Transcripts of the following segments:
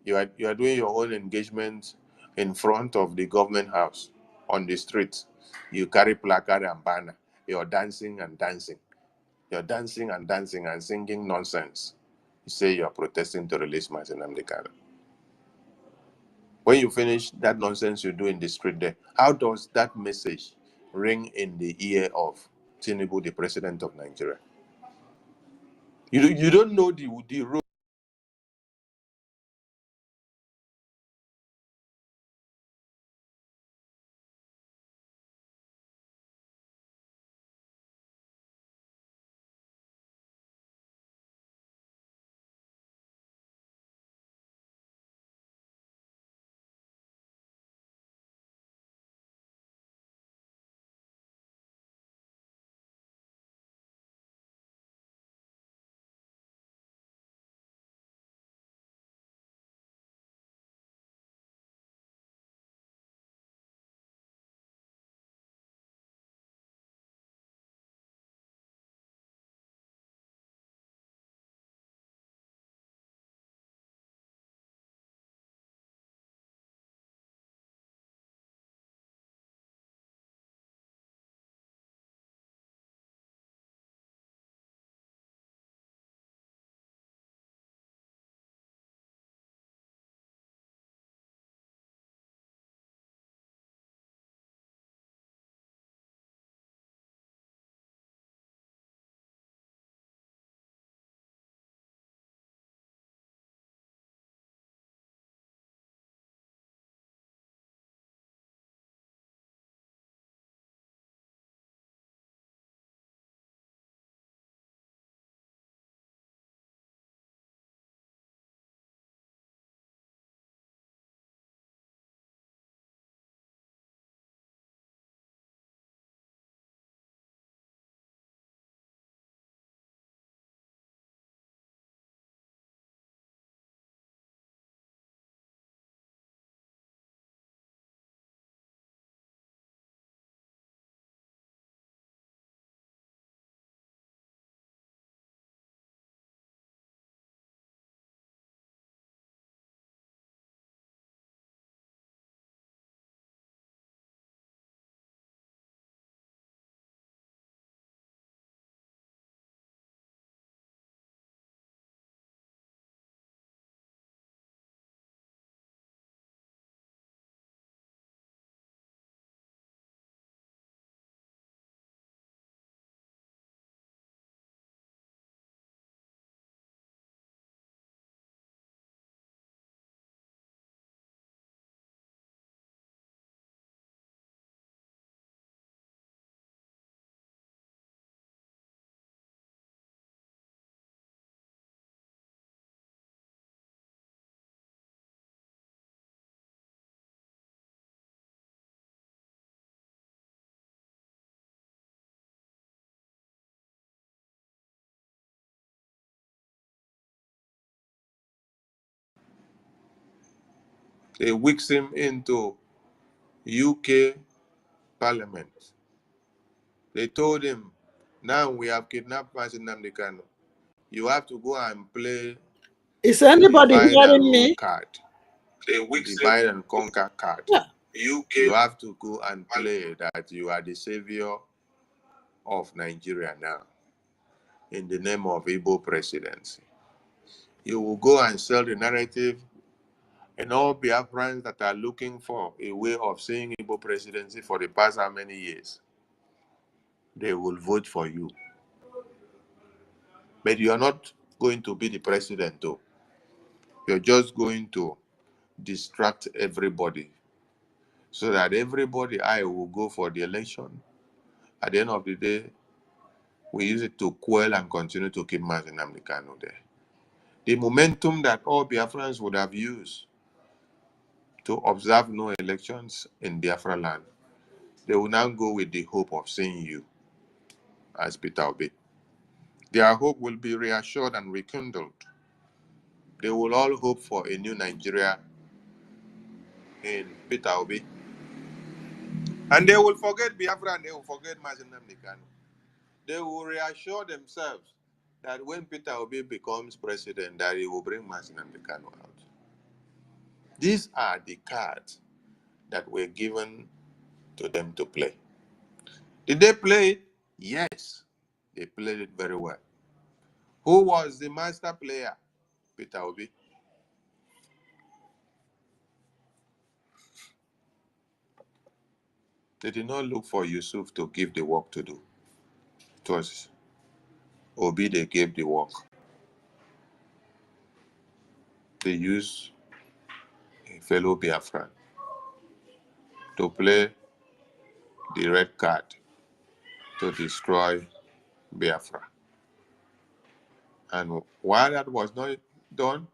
You are doing your own engagement in front of the government house on the street. You carry placard and banner. You're dancing and dancing. You're dancing and dancing and singing nonsense. You say you're protesting to release Mazi Nnamdi Kanu. When you finish that nonsense you do in the street there, how does that message ring in the ear of Tinubu, the president of Nigeria? You don't know the road. They whisked him into UK Parliament. They told him, now we have kidnapped Mazi Nnamdi Kanu. You have to go and play. Is anybody hearing me? Card. Divide and conquer card. Yeah. You have to go and play that you are the savior of Nigeria now in the name of Igbo presidency. You will go and sell the narrative, and all Biafrans that are looking for a way of seeing Igbo presidency for the past how many years, they will vote for you. But you are not going to be the president though. You're just going to distract everybody so that everybody will go for the election. At the end of the day, we use it to quell and continue to keep Mazi Nnamdi Kanu there. The momentum that all Biafrans would have used to observe no elections in Biafra land, they will now go with the hope of seeing you as Peter Obi. Their hope will be reassured and rekindled. They will all hope for a new Nigeria in Peter Obi. And they will forget Biafra and they will forget Mazi Nnamdi Kanu. They will reassure themselves that when Peter Obi becomes president, that he will bring Mazi Nnamdi Kanu out. These are the cards that were given to them to play. Did they play it? Yes, they played it very well. Who was the master player? Peter Obi. They did not look for Yusuf to give the work to do. It was Obi they gave the work. They used a fellow Biafran to play the red card to destroy Biafra. And while that was not done,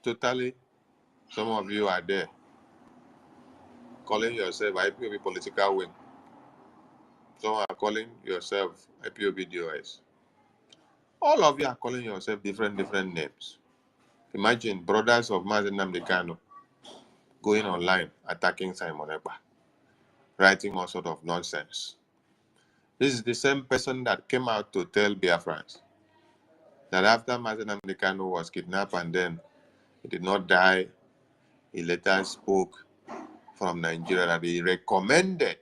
totally, some of you are there calling yourself IPOB political wing. Some are calling yourself IPOB DOS. All of you are calling yourself different names. Imagine brothers of Mazen Nnamdi Kanu going online attacking Simon Ekpa, writing all sort of nonsense. This is the same person that came out to tell Biafrans that after Mazen Nnamdi Kanu was kidnapped and then he did not die, he later spoke from Nigeria that he recommended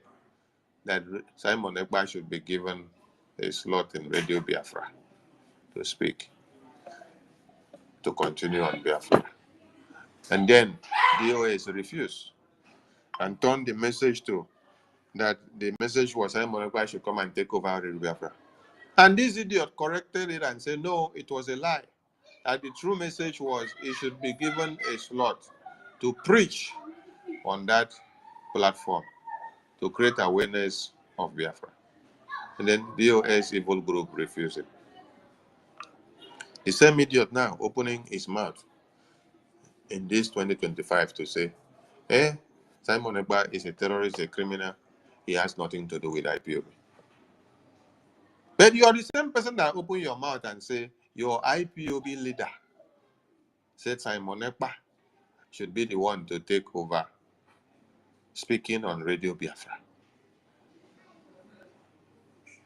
that Simon Ekpa should be given a slot in Radio Biafra to speak, to continue on Biafra. And then DOS refused and turned the message to that the message was Simon Ekpa should come and take over Radio Biafra. And this idiot corrected it and said, no, it was a lie. That the true message was he should be given a slot to preach on that platform to create awareness of Biafra. And then DOS evil group refused it. The same idiot now opening his mouth in this 2025 to say, Simon Ekpa is a terrorist, a criminal. He has nothing to do with IPOB. But you are the same person that open your mouth and say your IPOB leader said Simon Ekpa should be the one to take over speaking on Radio Biafra.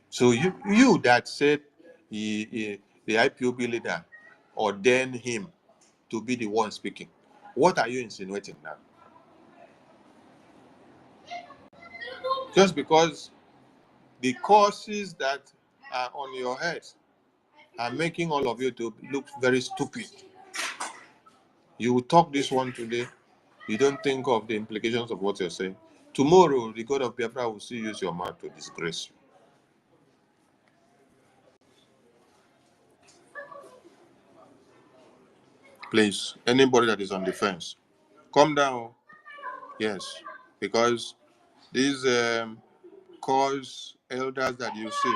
So you that said the IPOB leader ordained him to be the one speaking, what are you insinuating now? Just because the courses that are on your head are making all of you to look very stupid. You will talk this one today, you don't think of the implications of what you're saying. Tomorrow, the God of Biafra will still use your mouth to disgrace you. Please, anybody that is on the fence, calm down. Yes, because these cause elders that you see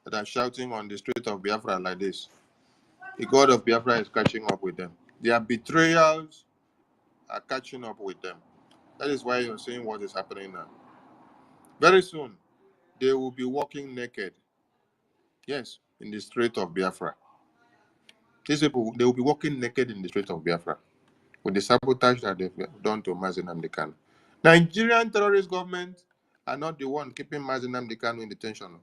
that are shouting on the street of Biafra like this, the God of Biafra is catching up with them. Their betrayals are catching up with them. That is why you're seeing what is happening now. Very soon, they will be walking naked. Yes, in the street of Biafra. These people, they will be walking naked in the street of Biafra with the sabotage that they've done to Mazen Nnamdi Kanu. Nigerian terrorist government are not the one keeping Mazen Nnamdi Kanu in detention.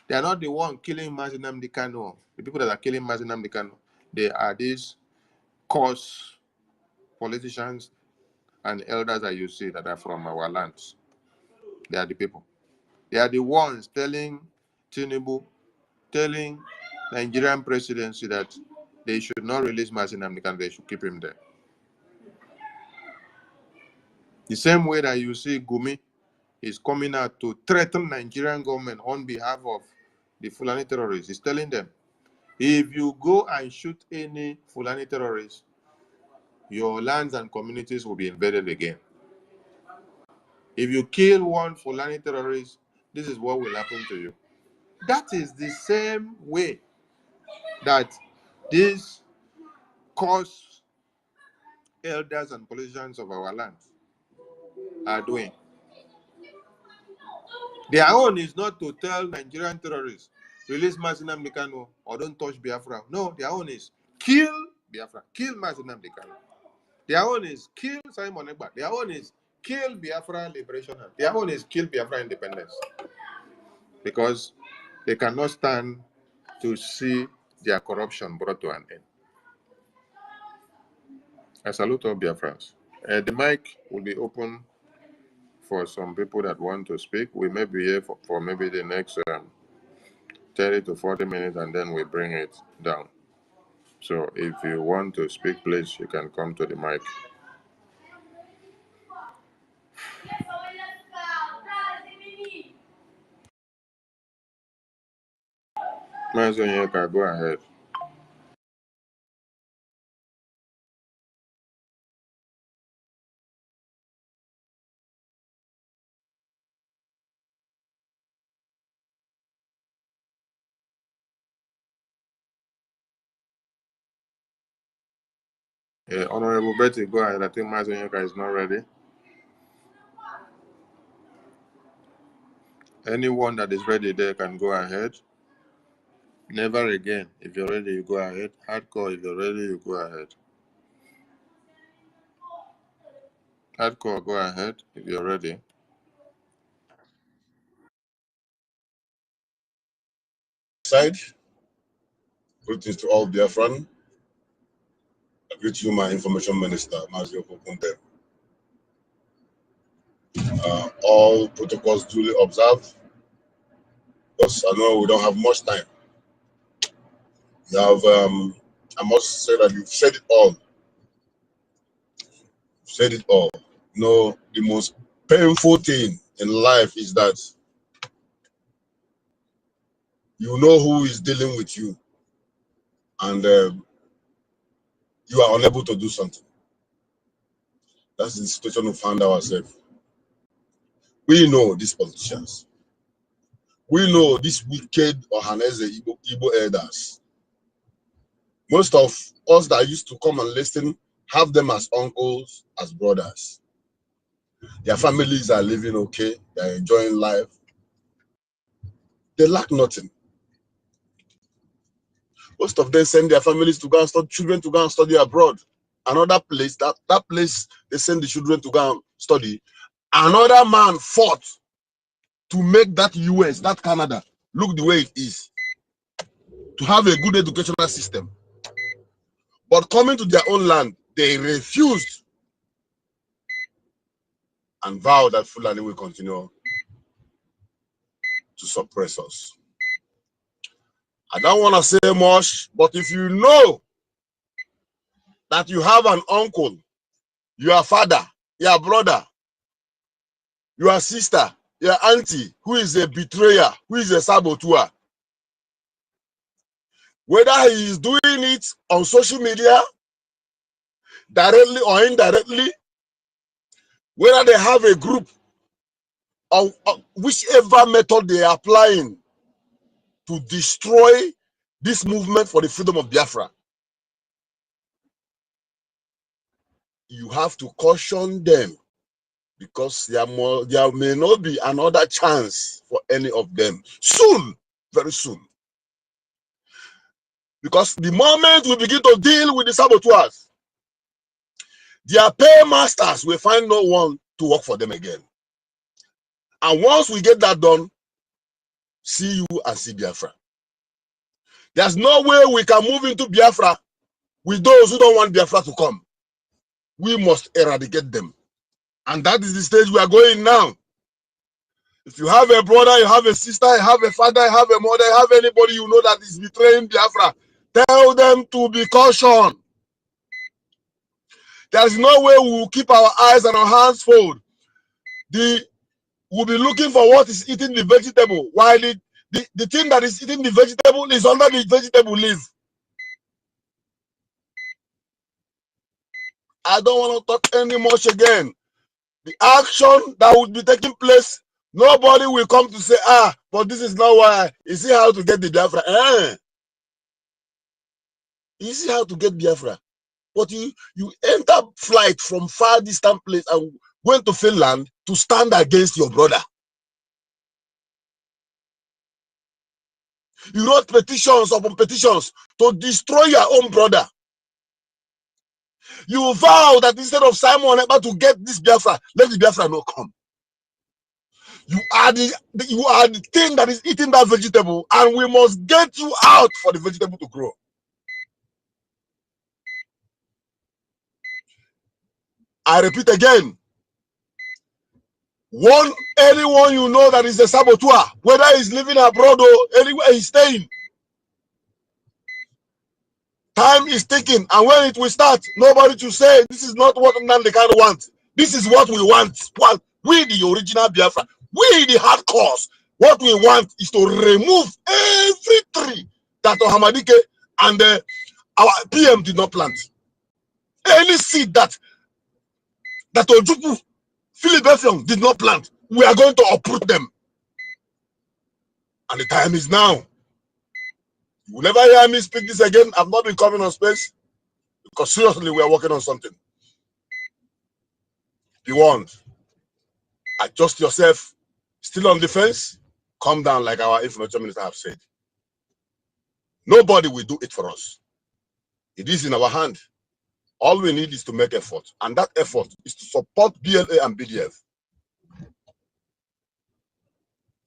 They are not the one killing Mazen Nnamdi Kanu. The people that are killing Mazen Nnamdi Kanu, they are these cause politicians and elders that you see that are from our lands. They are the people. They are the ones telling Tinubu, telling Nigerian presidency that they should not release Mazen Nnamdi Kanu, they should keep him there. The same way that you see Gumi is coming out to threaten Nigerian government on behalf of the Fulani terrorists. He's telling them, if you go and shoot any Fulani terrorists, your lands and communities will be invaded again. If you kill one Fulani terrorist, this is what will happen to you. That is the same way that these cause elders and politicians of our land are doing. Their own is not to tell Nigerian terrorists, release Mazen Nnamdi Kanu or don't touch Biafra. No, their own is kill Biafra, kill Mazen Nnamdi Kanu. Their own is kill Simon Ekpa. Their own is kill Biafra liberation. Their own is kill Biafra independence. Because they cannot stand to see their corruption brought to an end. I salute all Biafrans. The mic will be open for some people that want to speak. We may be here for maybe the next 30 to 40 minutes, and then we bring it down. So if you want to speak, please, you can come to the mic. Mazonyeka, go ahead. Honorable Betty, go ahead. I think Mazonyeka is not ready. Anyone that is ready there can go ahead. Never again. If you're ready, you go ahead. Hardcore, if you're ready, you go ahead. Hardcore, go ahead if you're ready. Side, greetings to all Biafran. I greet you, my information minister, Mazio Kokunte. All protocols duly observed, because I know we don't have much time. You have, I must say that you've said it all. You've said it all. You know, the most painful thing in life is that you know who is dealing with you, and you are unable to do something. That's the situation we found ourselves. We know these politicians. We know these wicked Ohaneze Igbo elders. Most of us that used to come and listen have them as uncles, as brothers. Their families are living okay. They're enjoying life. They lack nothing. Most of them send their families to go and study, children to go and study abroad. Another place, that place they send the children to go and study. Another man fought to make that US, that Canada, look the way it is. To have a good educational system. But coming to their own land, they refused and vowed that Fulani will continue to suppress us. I don't want to say much, but if you know that you have an uncle, your father, your brother, your sister, your auntie, who is a betrayer, who is a saboteur, whether he is doing it on social media, directly or indirectly, whether they have a group, or whichever method they are applying to destroy this movement for the freedom of Biafra, you have to caution them, because there may not be another chance for any of them soon, very soon. Because the moment we begin to deal with the saboteurs, their paymasters will find no one to work for them again. And once we get that done, see you and see Biafra. There's no way we can move into Biafra with those who don't want Biafra to come. We must eradicate them. And that is the stage we are going now. If you have a brother, you have a sister, you have a father, you have a mother, you have anybody you know that is betraying Biafra, tell them to be cautioned. There is no way we will keep our eyes and our hands full. We'll be looking for what is eating the vegetable, while the thing that is eating the vegetable is under the vegetable leaf. I don't want to talk any much again. The action that would be taking place, nobody will come to say, but this is not why. You see how to get the Biafra. You see how to get Biafra. But you enter flight from far distant place and went to Finland to stand against your brother. You wrote petitions upon petitions to destroy your own brother. You vow that instead of Simon Ekpa to get this Biafra, let the Biafra not come. You are the thing that is eating that vegetable, and we must get you out for the vegetable to grow. I repeat again, warn anyone you know that is a saboteur, whether he's living abroad or anywhere he's staying. Time is ticking, and when it will start, nobody to say this is not what Nnamdi Kanu wants. This is what we want. Well, we the original Biafra, we the hardcores. What we want is to remove every tree that Ohamadike and our PM did not plant. Any seed that Ojukwu, Philip Effiong did not plant, we are going to uproot them. And the time is now. You will never hear me speak this again. I've not been coming on space because seriously, we are working on something. Be warned. Adjust yourself. Still on defense, calm down like our information minister have said. Nobody will do it for us. It is in our hand. All we need is to make effort. And that effort is to support BLA and BDF.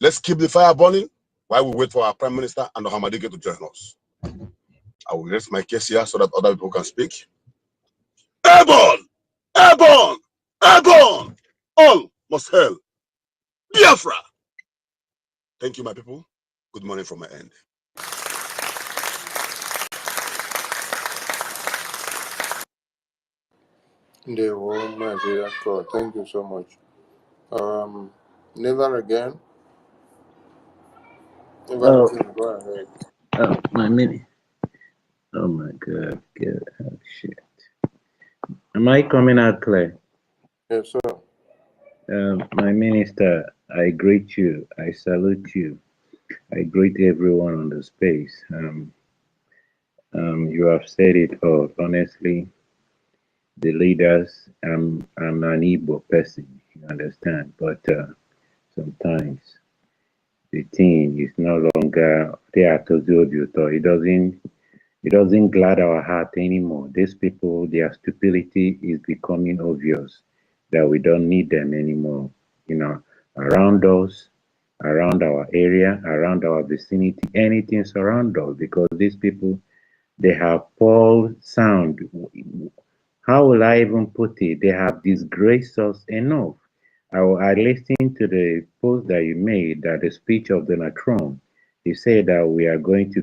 Let's keep the fire burning while we wait for our Prime Minister and Ohamadike to join us. I will rest my case here so that other people can speak. Airborne! Airborne! Airborne! All must hail Biafra! Thank you, my people. Good morning from my end. Thank you so much. Never again. Never again. Go ahead. Oh, my mini. Oh my God. Good. Oh, shit. Am I coming out clear? Yes, sir. My minister, I greet you. I salute you. I greet everyone on the space. You have said it all. Honestly, the leaders, I'm an Igbo person, you understand, but sometimes the thing is no longer it doesn't glad our heart anymore. These people, their stupidity is becoming obvious that we don't need them anymore. You know, around us, around our area, around our vicinity, anything surround us because these people, they have poor sound. How will I even put it? They have disgraced us enough. I listened to the post that you made, that the speech of Donald Trump. He said that we are going to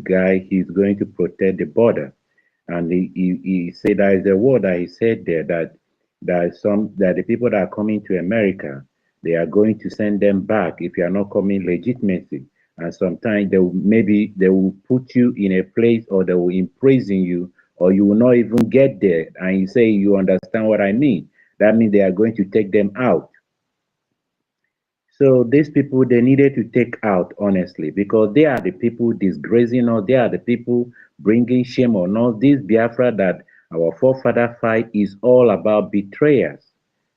he's going to protect the border. And he said that is the word that he said there that the people that are coming to America, they are going to send them back if you are not coming legitimately. And sometimes maybe they will put you in a place or they will imprison you or you will not even get there. And you say you understand what I mean. That means they are going to take them out. So these people, they needed to take out, honestly, because they are the people disgracing us. They are the people bringing shame on us. This Biafra that our forefather fight is all about betrayers.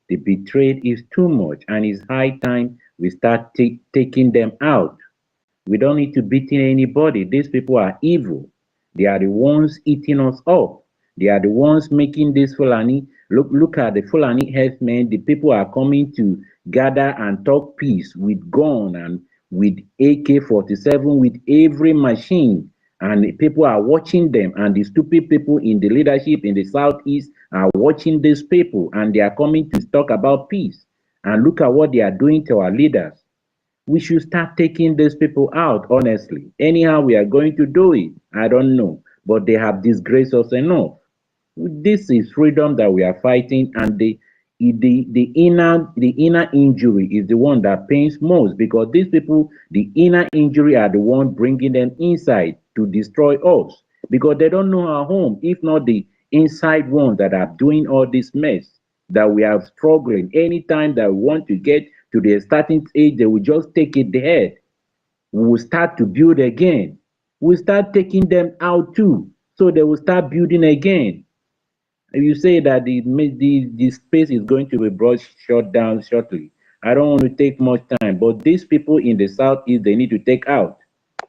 The betrayed is too much, and it's high time we start taking them out. We don't need to beating anybody. These people are evil. They are the ones eating us up. They are the ones making this Fulani. Look at the Fulani herdsmen. The people are coming to gather and talk peace with gun and with AK-47, with every machine. And the people are watching them. And the stupid people in the leadership in the southeast are watching these people. And they are coming to talk about peace. And look at what they are doing to our leaders. We should start taking these people out, honestly. Anyhow, we are going to do it. I don't know. But they have disgraced us enough. This is freedom that we are fighting, and the inner injury is the one that pains most because these people, the inner injury are the one bringing them inside to destroy us because they don't know our home, if not the inside ones that are doing all this mess that we are struggling. Anytime that we want to get to the starting age, they will just take it ahead. We will start to build again. We'll start taking them out too, so they will start building again. You say that the space is going to be brought shut down shortly. I don't want to take much time, but these people in the southeast, they need to take out.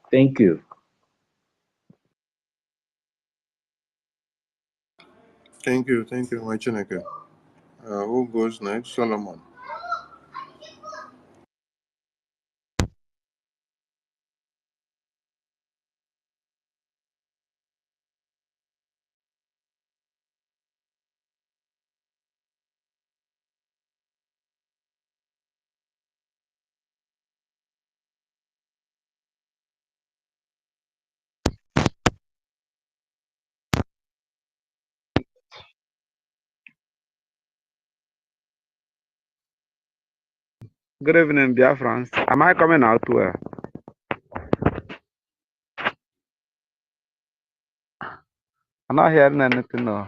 Thank you. Thank you, my Chineke. Who goes next? Solomon. Good evening, Biafrans. Am I coming out well? I'm not hearing anything. No.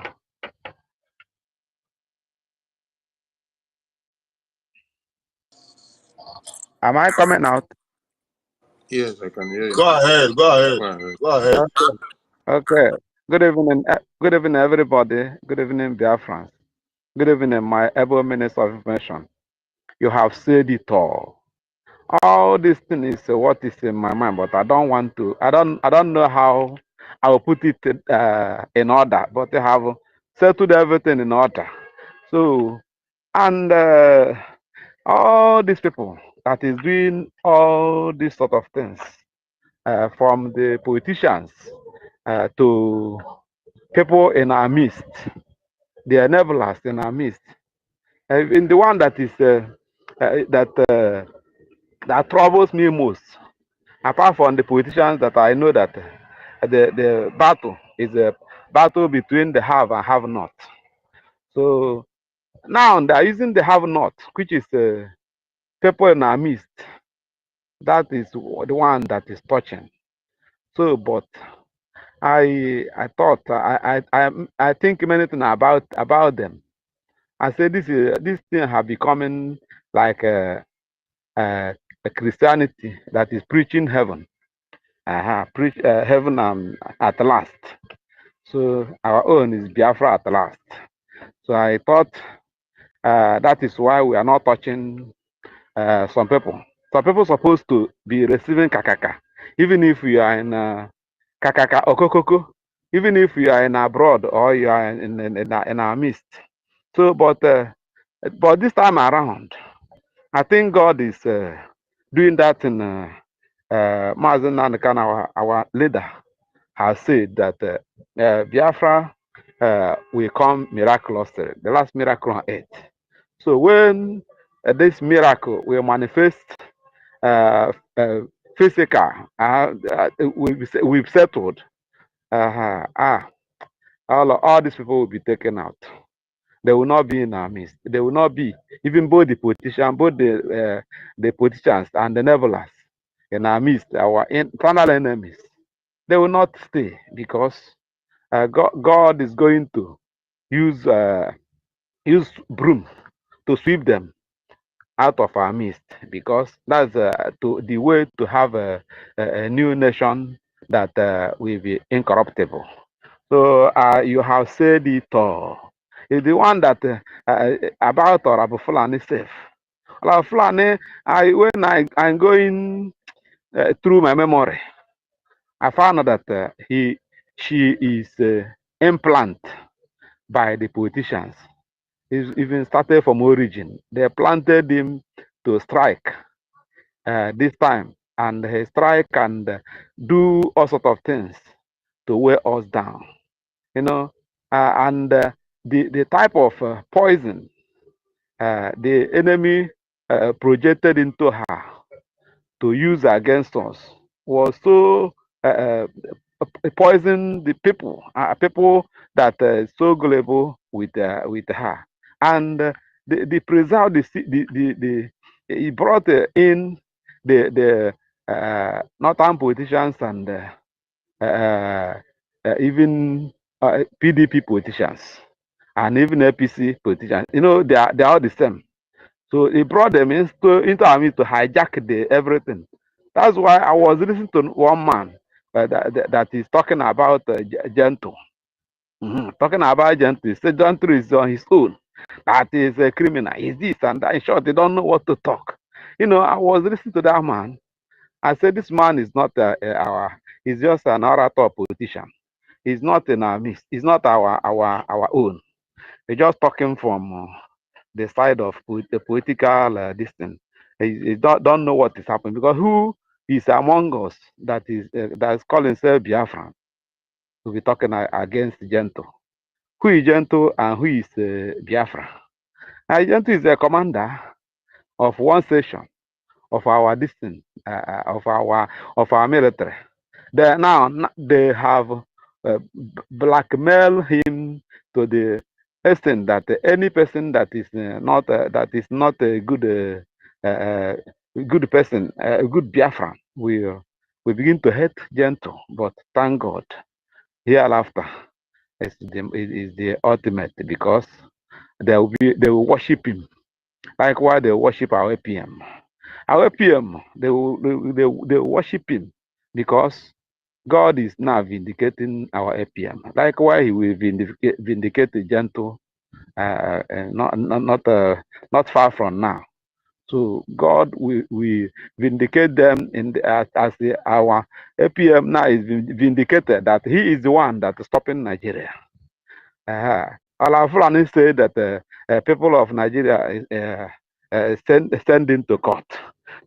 Am I coming out? Yes, I can hear you. Go ahead. Go ahead. Go ahead. Go ahead. Okay. Okay. Good evening. Good evening, everybody. Good evening, Biafrans. Good evening, my able Minister of Information. You have said it all. All this thing is what is in my mind, but I don't want to. I don't know how I will put it in order. But I have settled everything in order. So and all these people that is doing all these sort of things, from the politicians to people in our midst, the enablers in our midst, in the one that is that troubles me most, apart from the politicians that I know that the battle is a battle between the have and have not. So now they are using the have not, which is people in our midst. That is the one that is touching. So, but I thought I think many things about them. I said this thing have becoming like a Christianity that is preaching heaven, preach heaven at last. So our own is Biafra at last. So I thought that is why we are not touching some people. Some people supposed to be receiving kakaka, even if you are in kakaka okokoko, even if you are in abroad or you are in our midst. So, but this time around, I think God is doing that in Mazen Nanakan, our leader, has said that Biafra will come miraculously, the last miracle on earth. So when this miracle will manifest physical, we've settled, all these people will be taken out. They will not be in our midst. They will not be, even both the politicians, both the politicians and the nevelers in our midst, our internal enemies. They will not stay because God is going to use broom to sweep them out of our midst, because that's the way to have a new nation that will be incorruptible. So you have said it all. It's the one that about or Abu Fulani safe. Abu Fulani, when I'm going through my memory, I found out that she is implant by the politicians. He's even started from origin. They planted him to strike this time, and he strike and do all sort of things to weigh us down. You know, and the type of poison the enemy projected into her to use against us was so poison the people, people that so gullible with her, and the preserve the he brought in the northern politicians and even PDP politicians and even APC politicians. You know, they are all the same. So he brought them into our midst to hijack the everything. That's why I was listening to one man that is talking about Gentle. Talking about Gentle. He said Gentle is on his own. That is a criminal. He's this and that. In short, they don't know what to talk. You know, I was listening to that man. I said, this man is not he's just an orator politician. He's not in our midst. He's not our own. He's just talking from the side of the political distance. He don't know what is happening, because who is among us that is calling himself Biafran to be talking against Gentle? Who is Gentle and who is Biafra? Gentle is a commander of one section of our distance, of our military. They have blackmailed him to the extent that any person that is not a good good person, a good Biafran, we begin to hate gentle. But thank God, hereafter is the ultimate, because they will worship him. Likewise, they worship our APM. Our APM, they will worship him, because God is now vindicating our APM. Likewise, he will vindicate the gentle, not far from now. So God will vindicate them in our APM now is vindicated that he is the one that is stopping Nigeria. Our Fulani said that people of Nigeria send into court,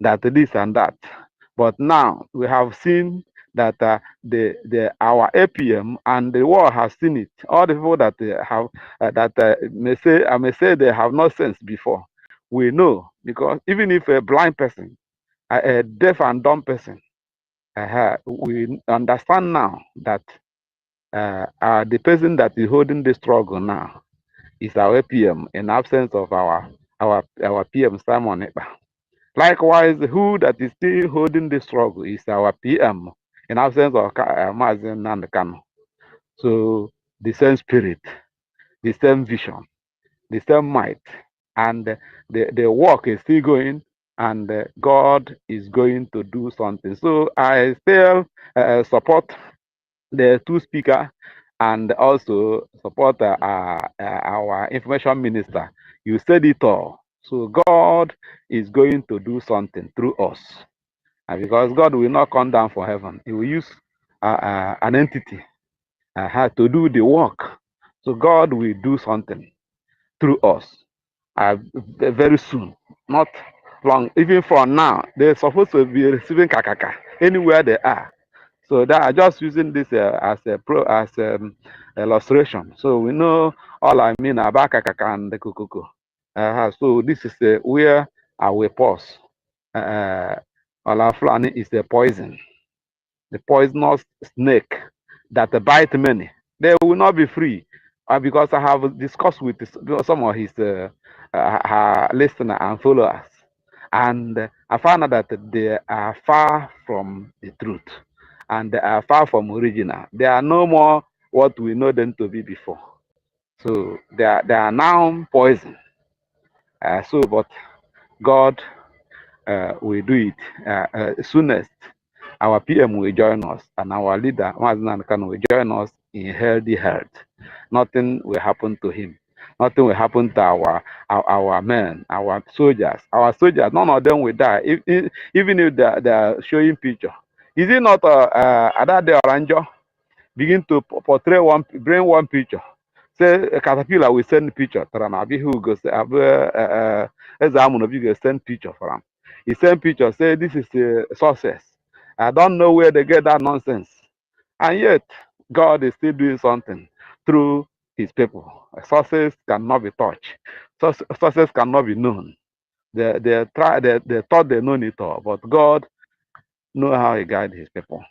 that this and that. But now we have seen that our APM and the world has seen it. All the people that have I may say they have not sense before. We know, because even if a blind person, a deaf and dumb person, we understand now that the person that is holding the struggle now is our APM, in absence of our PM Simon Ekpa. Likewise, who that is still holding the struggle is our PM, in absence of Mazen Nandekano. So the same spirit, the same vision, the same might, and the work is still going, and God is going to do something. So I still support the two speakers, and also support our information minister. You said it all. So God is going to do something through us, because God will not come down from heaven. He will use an entity to do the work. So God will do something through us very soon, not long. Even for now, they're supposed to be receiving kakaka anywhere they are. So that I'm just using this as illustration. So we know all I mean about kakaka and the kukuku. So this is where I will pause. Olaflani is a poison, the poisonous snake that bite many. They will not be free, because I have discussed with some of his listeners and followers, and I found out that they are far from the truth, and they are far from original. They are no more what we know them to be before. So they are now poison. But God will do it soonest. Our PM will join us, and our leader, Mazen Khan, will join us in healthy health. Nothing will happen to him. Nothing will happen to our men, our soldiers. Our soldiers, none of them will die, even if they are showing picture. Is it not Adade Oranjo begin to portray bring one picture? Say a caterpillar will send picture. Taranabi who goes as Amunobi will send picture for him. He send picture, say this is a success. I don't know where they get that nonsense. And yet, God is still doing something through his people. Success cannot be touched. Success cannot be known. They thought they know it all, but God knows how he guides his people.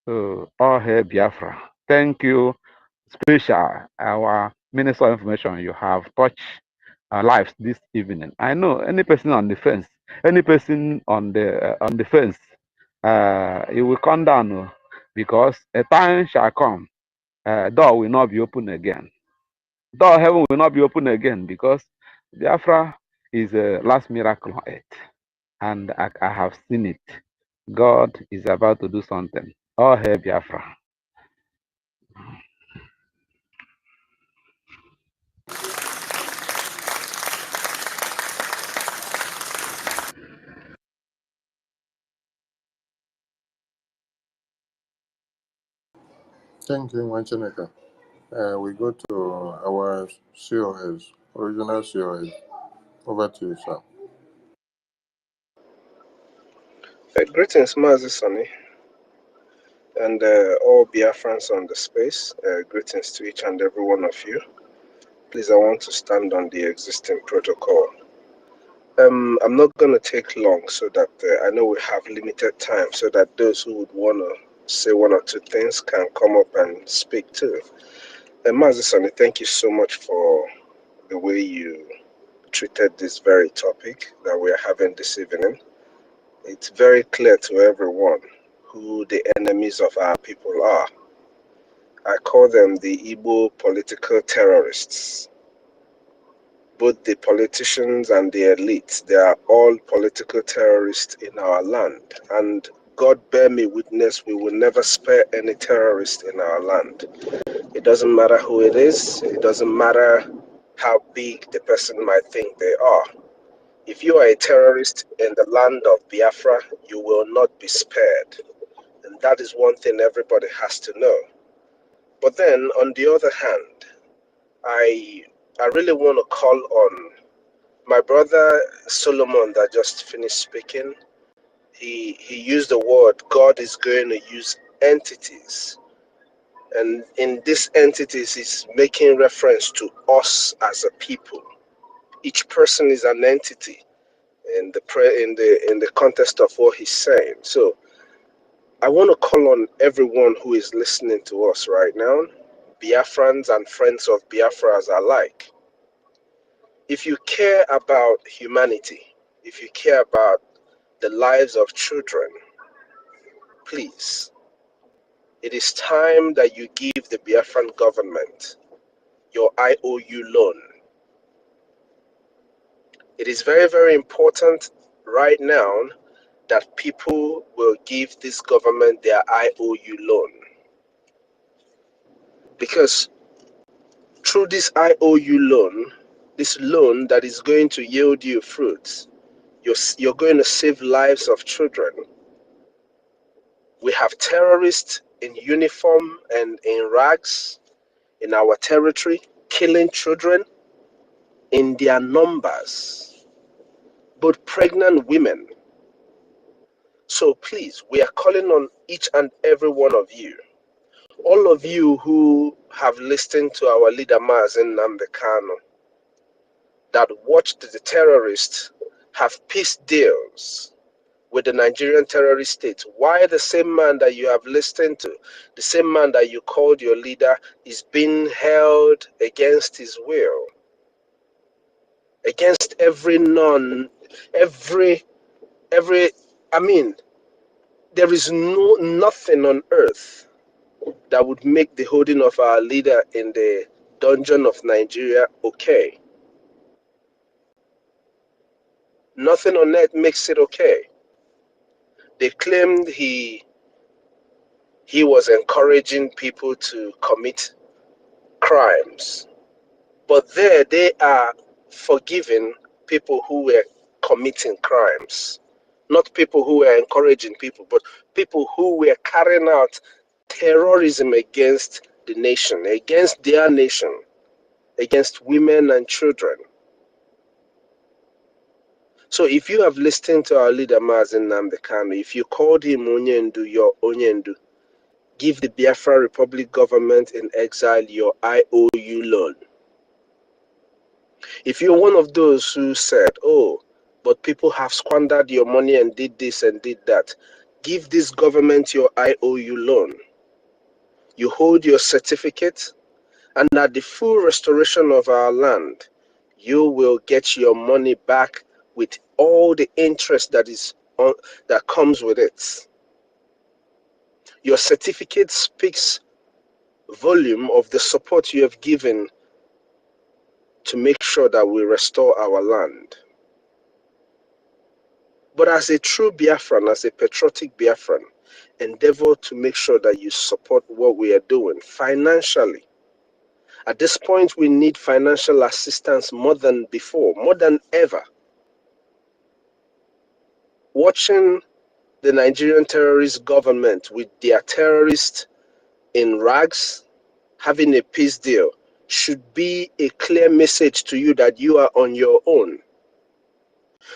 So, all hail Biafra. Thank you, special, our Minister of Information. You have touched our lives this evening. I know any person on the fence, any person on the fence, it will come down, because a time shall come, door will not be open again. Door of heaven will not be open again, because Biafra is a last miracle on earth, and I have seen it. God is about to do something. All hail Biafra. Thank you, Machineka. We go to our COS, original COS. Over to you, sir. Greetings, Mazi Sonny, and all Biafrans on the space. Greetings to each and every one of you. Please, I want to stand on the existing protocol. I'm not going to take long, so that I know we have limited time, so that those who would want to say one or two things can come up and speak too. Mazi Sonny, thank you so much for the way you treated this very topic that we are having this evening. It's very clear to everyone who the enemies of our people are. I call them the Igbo political terrorists. Both the politicians and the elites, they are all political terrorists in our land. And God bear me witness, we will never spare any terrorist in our land. It doesn't matter who it is. It doesn't matter how big the person might think they are. If you are a terrorist in the land of Biafra, you will not be spared. And that is one thing everybody has to know. But then, on the other hand, I really want to call on my brother Solomon that just finished speaking. He used the word God is going to use entities. And in these entities, he's making reference to us as a people. Each person is an entity in the context of what he's saying. So I want to call on everyone who is listening to us right now, Biafrans and friends of Biafras alike. If you care about humanity, if you care about the lives of children, please, it is time that you give the Biafran government your IOU loan. It is very, very important right now that people will give this government their IOU loan. Because through this IOU loan, this loan that is going to yield you fruits, you're going to save lives of children. We have terrorists in uniform and in rags in our territory, killing children in their numbers, both pregnant women. So please, we are calling on each and every one of you, all of you who have listened to our leader Mazen Nambekano, that watched the terrorists have peace deals with the Nigerian terrorist state. Why the same man that you have listened to, the same man that you called your leader, is being held against his will, against every I mean, there is nothing on earth that would make the holding of our leader in the dungeon of Nigeria okay. Nothing on earth makes it okay. They claimed he was encouraging people to commit crimes, but there they are forgiving people who were committing crimes. Not people who were encouraging people, but people who were carrying out terrorism against the nation, against their nation, against women and children. So if you have listened to our leader Mazen Nambekano, if you called him Onyendu, your Onyendu, give the Biafra Republic government in exile your IOU loan. If you're one of those who said, oh, but people have squandered your money and did this and did that, give this government your IOU loan. You hold your certificate, and at the full restoration of our land, you will get your money back with all the interest that comes with it. Your certificate speaks volume of the support you have given to make sure that we restore our land. But as a true Biafran, as a patriotic Biafran, endeavor to make sure that you support what we are doing financially. At this point, we need financial assistance more than before, more than ever. Watching the Nigerian terrorist government with their terrorists in rags having a peace deal should be a clear message to you that you are on your own.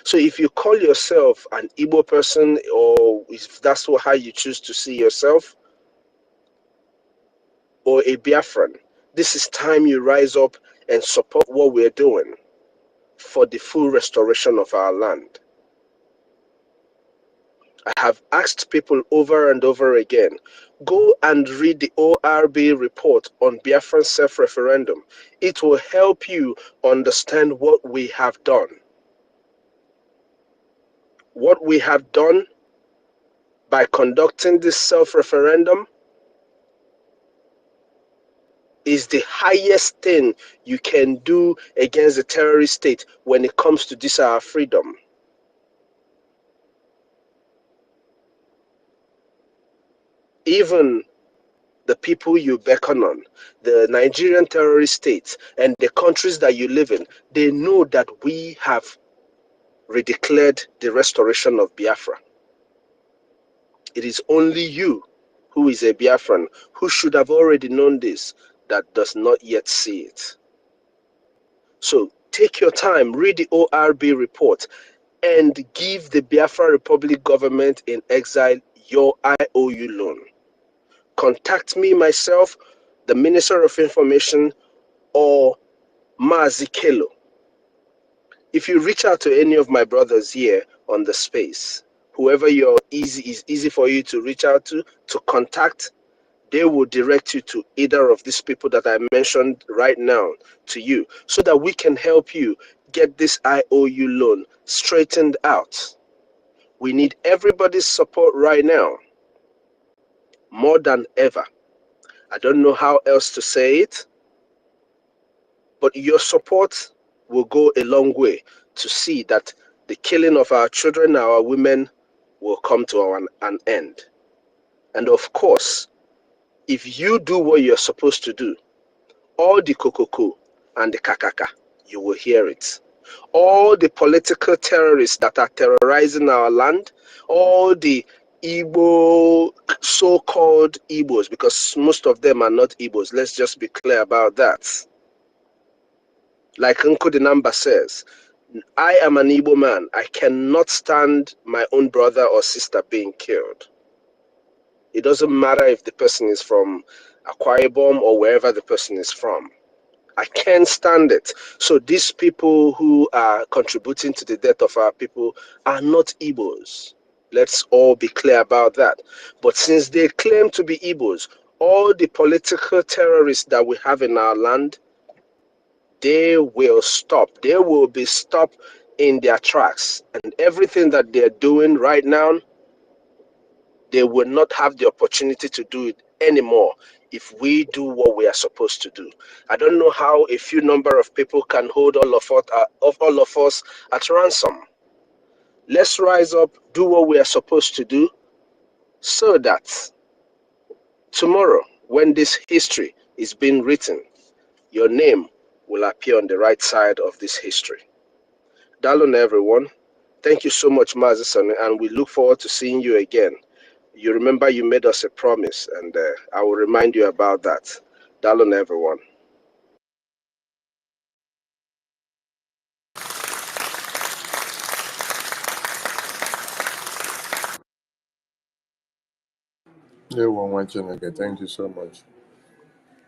So if you call yourself an Igbo person, or if that's how you choose to see yourself, or a Biafran, this is time you rise up and support what we're doing for the full restoration of our land. I have asked people over and over again, go and read the ORB report on Biafran self-referendum. It will help you understand what we have done. What we have done by conducting this self-referendum is the highest thing you can do against the terrorist state when it comes to this our freedom. Even the people you beckon on, the Nigerian terrorist states and the countries that you live in, they know that we have redeclared the restoration of Biafra. It is only you who is a Biafran who should have already known this that does not yet see it. So take your time, read the ORB report, and give the Biafra Republic government in exile your IOU loan. Contact me myself, the Minister of Information, or Mazi Kelo. If you reach out to any of my brothers here on the space, whoever is easy for you to reach out to contact, they will direct you to either of these people that I mentioned right now to you, so that we can help you get this IOU loan straightened out. We need everybody's support right now, more than ever. I don't know how else to say it, but your support will go a long way to see that the killing of our children, our women, will come to an end. And of course, if you do what you're supposed to do, all the kokoko and the kakaka, you will hear it. All the political terrorists that are terrorizing our land, all the Igbo, so-called Igbos, because most of them are not Igbos, let's just be clear about that. Like Nkodinamba says, I am an Igbo man. I cannot stand my own brother or sister being killed. It doesn't matter if the person is from Akwa Ibom or wherever the person is from. I can't stand it. So these people who are contributing to the death of our people are not Igbos. Let's all be clear about that. But since they claim to be Igbos, all the political terrorists that we have in our land, they will stop. They will be stopped in their tracks. And everything that they're doing right now, they will not have the opportunity to do it anymore if we do what we are supposed to do. I don't know how a few number of people can hold all of us at ransom. Let's rise up, do what we are supposed to do, so that tomorrow, when this history is being written, your name will appear on the right side of this history. Dalon, everyone. Thank you so much, Mazison, and we look forward to seeing you again. You remember you made us a promise, and I will remind you about that. Dalon, everyone. Thank you so much.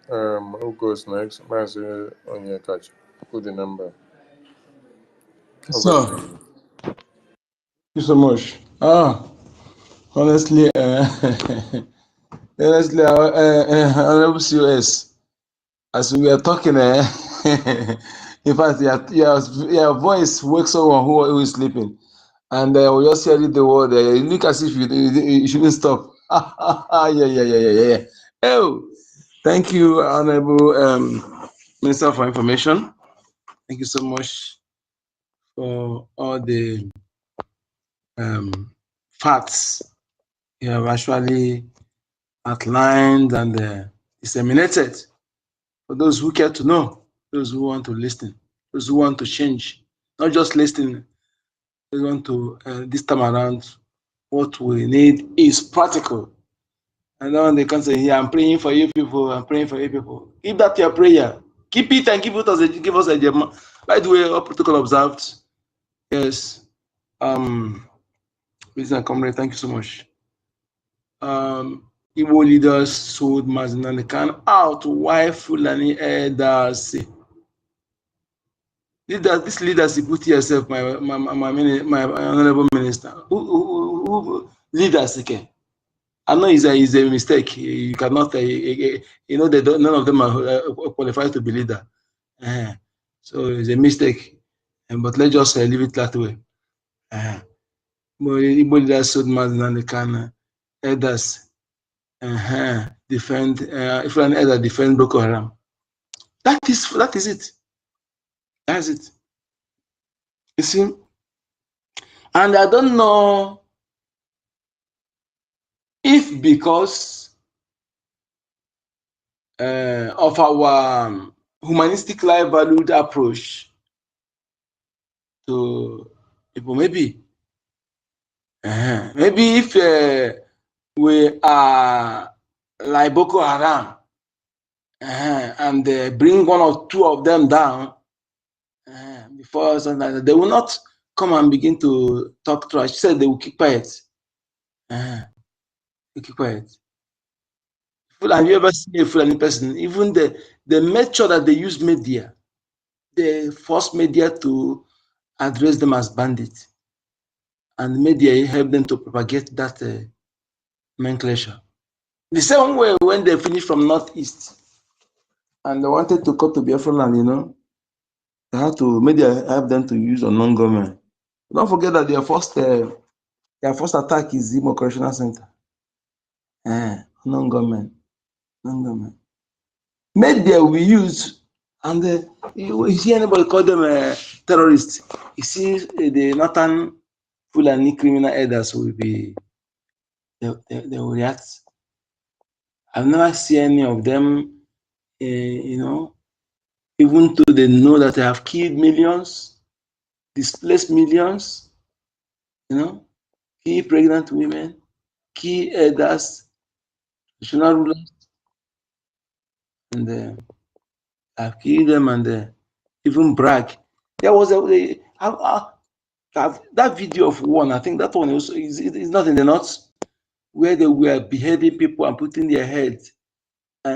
Who goes next? Mazi Onyekachi. Put the number. So, thank you so much. Honestly, honestly, Honorable COS, as we are talking, in fact, your voice wakes someone who is sleeping, and we just hear the word. You look as if you shouldn't stop. Yeah. Oh, thank you, Honorable Minister for Information. Thank you so much for all the facts you have actually outlined and disseminated for those who care to know, those who want to listen, those who want to change, not just listening. They want to, this time around, what we need is practical. And then they can say, yeah, I'm praying for you people, I'm praying for you people. Keep that your prayer. Keep it and give us a gem. By the way, all protocol observed. Yes. Listen and comrade, thank you so much. Igbo leaders sold Mazinani Khan out. Why Fulani elders? This leaders you put yourself, my honorable minister. Who leaders? Okay. I know it's a mistake. You cannot, you know, none of them are qualified to be leader. So it's a mistake. But let's just leave it that way. But leaders so mad and they can elders defend. If an elder defend Boko Haram, that is it. That's it. You see, and I don't know if because of our humanistic life valued approach to people, maybe if we are like Boko Haram and bring one or two of them down before something like that, they will not come and begin to talk trash. Said they will keep quiet. They keep quiet. Have you ever seen a Fulani person? Even they made sure that they use media. They forced media to address them as bandits, and media helped them to propagate that nomenclature. The same way when they finished from Northeast and they wanted to come to BIAFRANS, you know, they had to media help them to use a non-government. Don't forget that their first attack is the Correctional Center. Non-government. Media we use, and you see anybody call them terrorists, you see the northern Fulani criminal elders will be, they will react. I've never seen any of them, you know, even though they know that they have killed millions, displaced millions, you know, key pregnant women, key elders, national rulers, and I've killed them and even brag. There was that video of one, I think that one also is not in the notes, where they were beheading people and putting their heads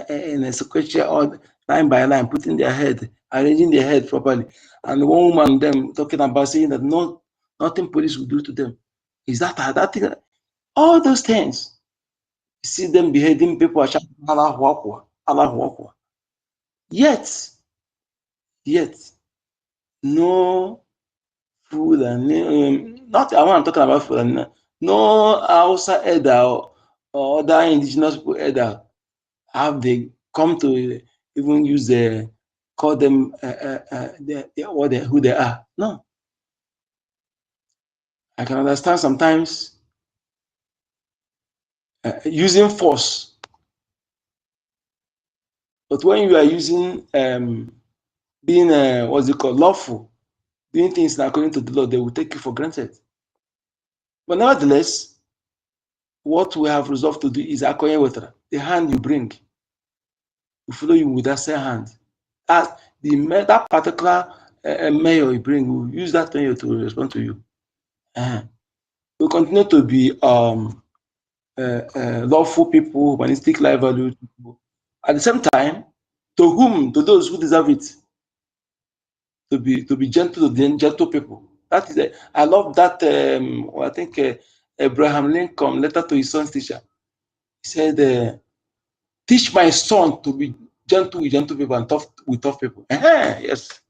in a sequential or line by line, putting their head, arranging their head properly. And one woman them talking about saying that nothing police will do to them. Is that thing? All those things. You see them beheading people are shouting Allahu Akbar, Allahu Akbar. Yet, no food and not I want to talk about food and no Hausa elder or other indigenous people elder have they come to even use call them who they are. No, I can understand sometimes using force, but when you are using being what's it called, lawful, doing things according to the law, they will take you for granted. But nevertheless, what we have resolved to do is akoye wetra, the hand you bring, we follow you with that same hand. As that particular mayor you bring, we'll use that mayor to respond to you. We'll continue to be lawful people, humanistic life value people. At the same time, to those who deserve it, to be gentle to the gentle people. That is I love that. I think Abraham Lincoln letter to his son's teacher. He said, "Teach my son to be gentle with gentle people and tough with tough people." Yes.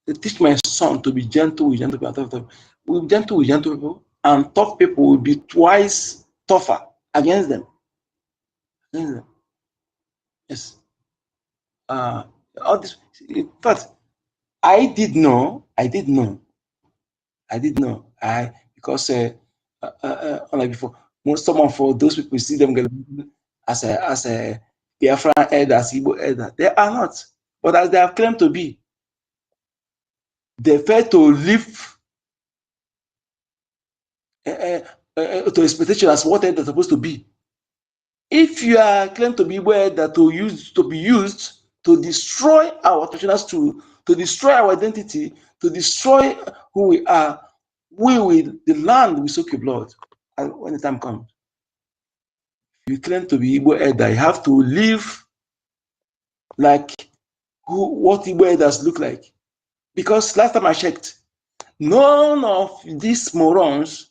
Teach my son to be gentle with gentle people and tough people. With gentle with gentle people, and tough people will be twice tougher against them. Yes. All this, but I did know, because like before, someone for those people see them as a Biafran elder, as Igbo elder. They are not, but as they have claimed to be, they fail to live to expectation as what they're supposed to be. If you are claimed to be Igbo elder to be used to destroy our traditions, to destroy our identity, to destroy who we are, the land will soak your blood when the time comes. If you claim to be Igbo elder, you have to live like what Igbo elders look like. Because last time I checked, none of these morons,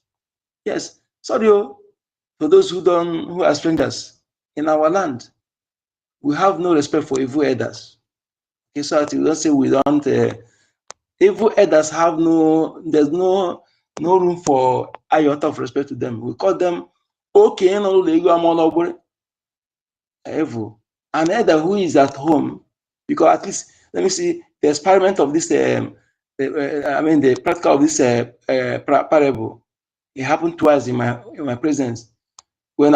yes, sorry, for those who are strangers in our land, we have no respect for evil elders. Okay, so we don't say we don't. Evil elders have there's no room for iota of respect to them. We call them okay, evil. An elder who is at home, because at least let me see the experiment of this. The practical of this parable. It happened twice in my presence when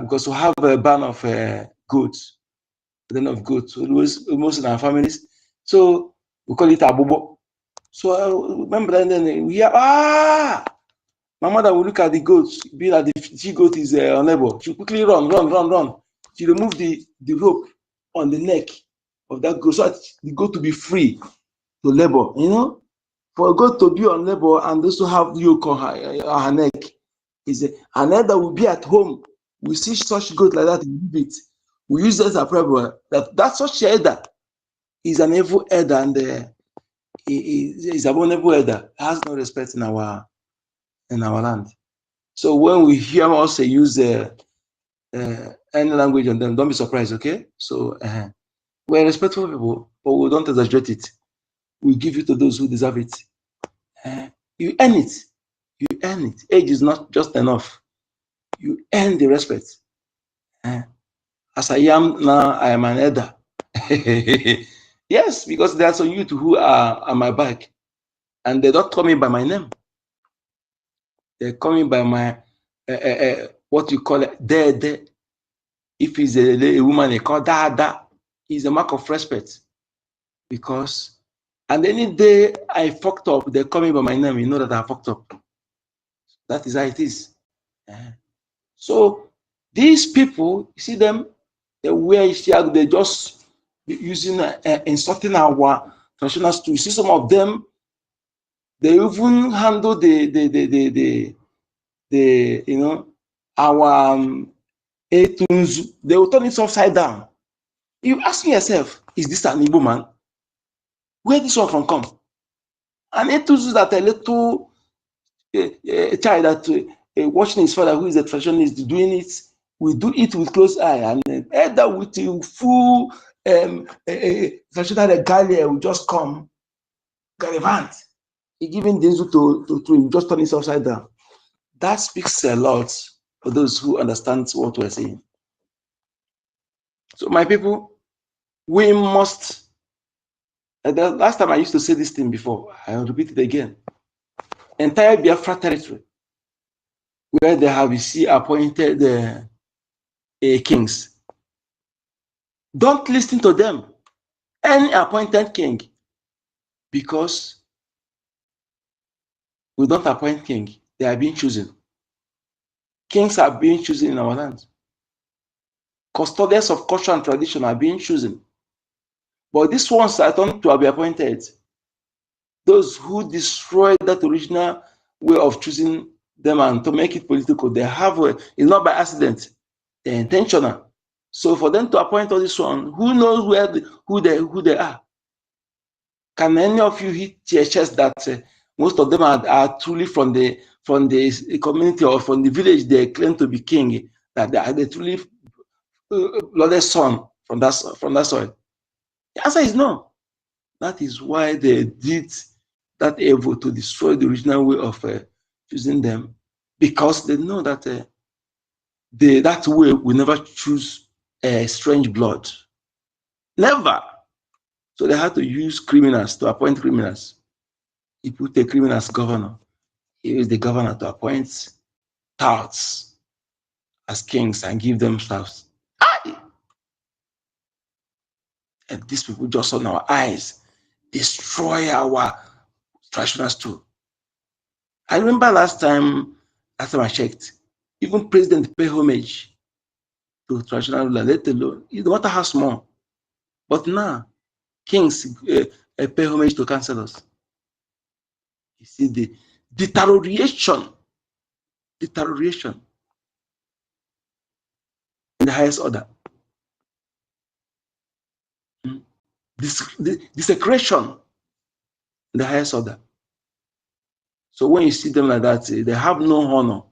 because we have a ban of goats, most in our families. So we call it abobo. So I remember then we hear, my mother will look at the goats, be that the she goat is unable. She quickly run. She remove the rope on the neck of that goat so that the goat to be free to labor. You know, for a goat to be on labor and also have yoke on her neck, is an elder will be at home. We see such goat like that in it. We use that as a problem that such elder is an evil elder and is a vulnerable elder, has no respect in our land. So when we hear us use any language on them, don't be surprised, okay? So we're respectful people, but we don't exaggerate it. We give it to those who deserve it. You earn it. You earn it. Age is not just enough. You earn the respect. As I am now, I am an elder. Yes, because there are some youth who are on my back, and they don't call me by my name. They call me by my what you call it, de. If it's a woman, they call da. It's a mark of respect. Because, and any day I fucked up, they call me by my name. You know that I fucked up. That is how it is. So these people, you see them, they just using insulting our traditional tools. You see some of them, they even handle the you know, our etunes. They will turn it upside down. You ask yourself, is this an Igbo man? Where this one from come? And etunes that a little child that watching his father, who is a traditionalist, doing it, we do it with close eye, and elder with full traditional regalia will just come, gallivant. He giving this to just turn it upside down. That speaks a lot for those who understand what we're saying. So my people, we must, the last time I used to say this thing before, I'll repeat it again. Entire Biafra territory, where they have appointed kings. Don't listen to them. Any appointed king, because we don't appoint king, they are being chosen. Kings are being chosen in our land. Custodians of culture and tradition are being chosen. But these ones are going to be appointed. Those who destroy that original way of choosing them and to make it political, they have it's not by accident, they're intentional. So for them to appoint all this one, who knows who they are? Can any of you hit your chest that most of them are truly from the community or from the village they claim to be king, that they truly blooded son from that soil? The answer is no. That is why they did that evil, to destroy the original way of choosing them, because they know that that way will never choose strange blood. Never. So they had to use criminals to appoint criminals. He put a criminal as governor. He used the governor to appoint touts as kings and give them staffs. And these people just on our eyes destroy our traditional too. I remember last time I checked, even president pay homage to traditional ruler, let alone, no matter how small. But now, kings pay homage to councillors. You see the deterioration in the highest order. desecration in the highest order. So when you see them like that, they have no honor,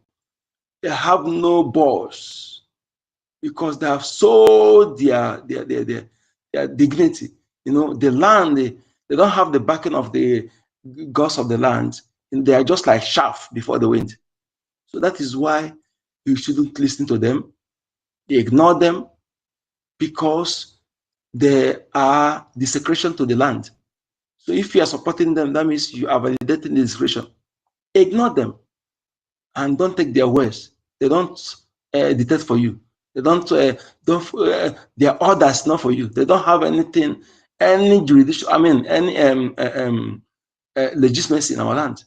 they have no boss, because they have sold their dignity. You know, the land, they don't have the backing of the gods of the land, and they are just like chaff before the wind. So that is why you shouldn't listen to them. You ignore them, because they are desecration to the land. So if you are supporting them, that means you are validating the desecration. Ignore them and don't take their words. They don't dictate for you. They don't their orders not for you. They don't have anything, any jurisdiction, I mean, any legitimacy in our land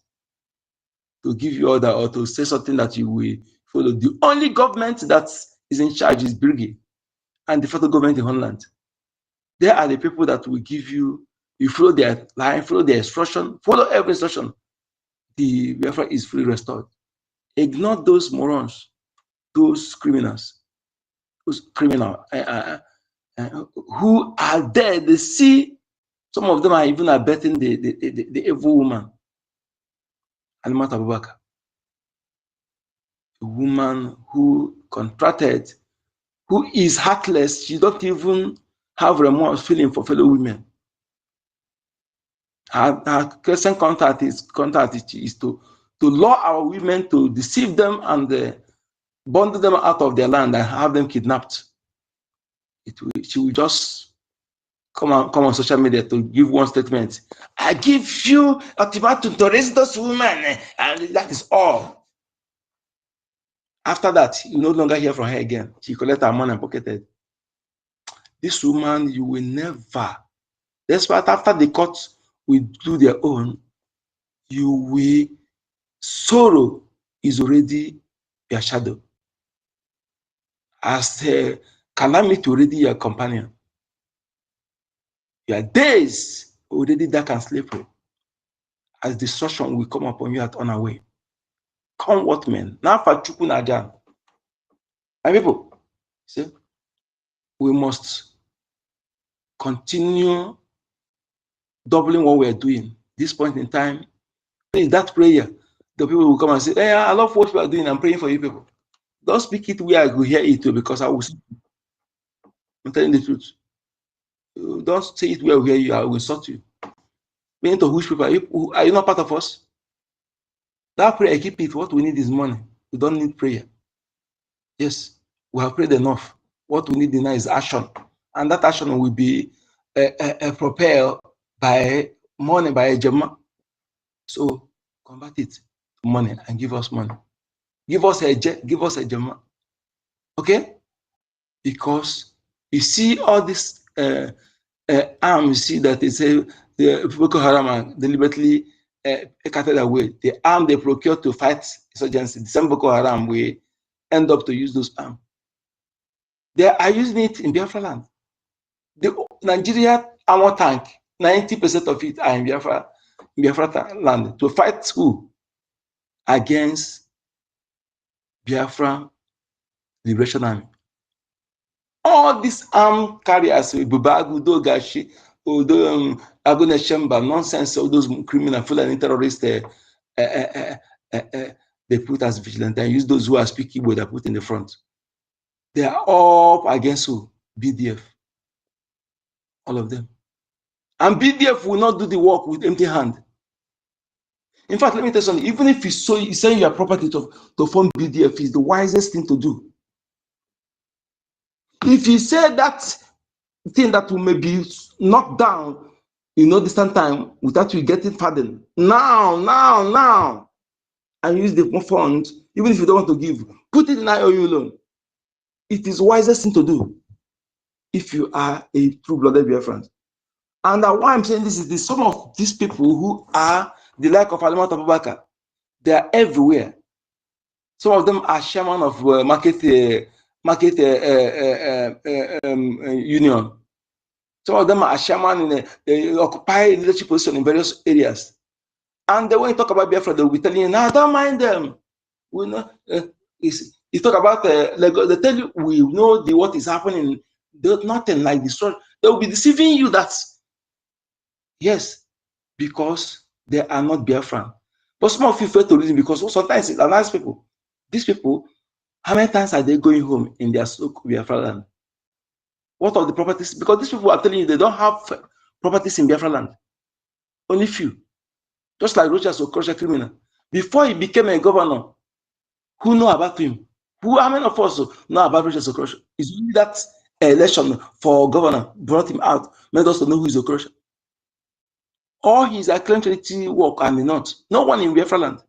to give you order or to say something that you will follow. The only government that is in charge is BRGIE and the federal government in Holland. They are the people that will give you, you follow their line, follow their instruction, follow every instruction. The Biafra is fully restored. Ignore those morons, those criminals, who are there. They see, some of them are even abetting the evil woman, Alimat Abubakar, a woman who contracted, who is heartless. She don't even have remorse feeling for fellow women. Her Christian contact is to lure our women, to deceive them and bundle them out of their land and have them kidnapped. She will just come on social media to give one statement. I give you ultimatum to raise those women, and that is all. After that, you no longer hear from her again. She collected her money and pocketed. This woman, you will never, despite after the court will do their own, you will, sorrow is already your shadow. As a calamity already your companion. Your days already dark and slippery, as destruction will come upon you at on our way. Come what men. Now for Chukwu Najan. And people, see, we must continue doubling what we're doing. This point in time, in that prayer, the people will come and say, hey, I love what we are doing. I'm praying for you people. Don't speak it where I will hear it too, because I will see. I'm telling the truth. Don't say it where I will hear you, I will insult you. Meaning to which people, are you not part of us? That prayer, keep it. What we need is money. We don't need prayer. Yes, we have prayed enough. What we need now is action. And that action will be propelled by money, by a Jama. So convert it to money and give us money. Give us a Jama. Okay? Because you see all this arms, you see that they say the Boko Haram are deliberately carted away. The arm they procure to fight insurgency, the same Boko Haram will end up to use those arms. They are using it in Biafra land. The Nigeria armor tank, 90% of it are in Biafra land to fight who? Against Biafra Liberation Army. All these armed carriers, Bubagu, Dogashi, Agone Shemba, nonsense, all those criminal, Fulani terrorists, they put as vigilant and use those who are speaking Igbo, they put in the front. They are all against who? BDF. All of them. And BDF will not do the work with empty hand. In fact, let me tell you something. Even if you sell your property to form BDF, is the wisest thing to do. If you say that thing that will maybe knocked down, distant time without you getting pardon, now, and use the fund, even if you don't want to give, put it in IOU loan. It is the wisest thing to do if you are a true-blooded Biafran. And why I'm saying this is this, some of these people who are the like of Alimat Abubakar, they are everywhere. Some of them are chairman of market union. Some of them are chairman in they occupy leadership position in various areas. And when you talk about Biafra, they will be telling you, "No, don't mind them. We know." You talk about Lagos, they tell you, "We know what is happening." There's nothing like this. They will be deceiving you that Yes, because they are not Biafran. But some of you fail to reason because sometimes it's nice people. These people, how many times are they going home in their Biafra land? What are the properties? Because these people are telling you they don't have properties in Biafra land. Only few. Just like Rochas Okorocha criminal. Before he became a governor, who know about him? How many of us know about Rochas Okorocha? It's only that election for governor brought him out, made us to know who is Okorocha. All his acclaimed charity work and not. No one in Biafra land.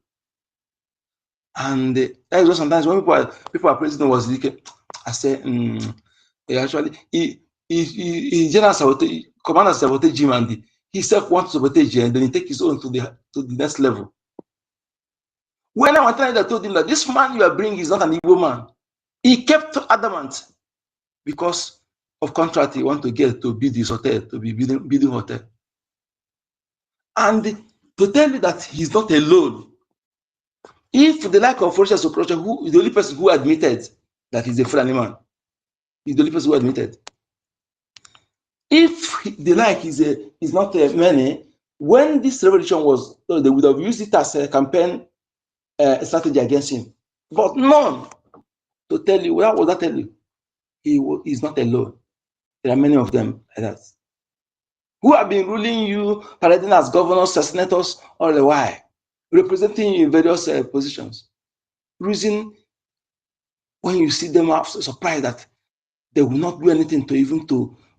And that is what sometimes when people are praising Wazirike, I say, actually, he general sabotage, commander sabotage him, and he self wants to sabotage him, and then he take his own to the next level. When I was trying to told him that this man you are bringing is not an Igbo man, he kept adamant because of contract he want to get to build his hotel, to be building hotel. And to tell you that he's not alone, if the like of Rochas Okorocha, who is the only person who admitted that he's a Fulani man, he's the only person who admitted. If the like is not many, when this revolution was, they would have used it as a campaign strategy against him. But none to tell you, what would that tell you? He is not alone. There are many of them like that, who have been ruling you, parading as governors, as senators, all the while, representing you in various positions. Reason when you see them are surprised that they will not do anything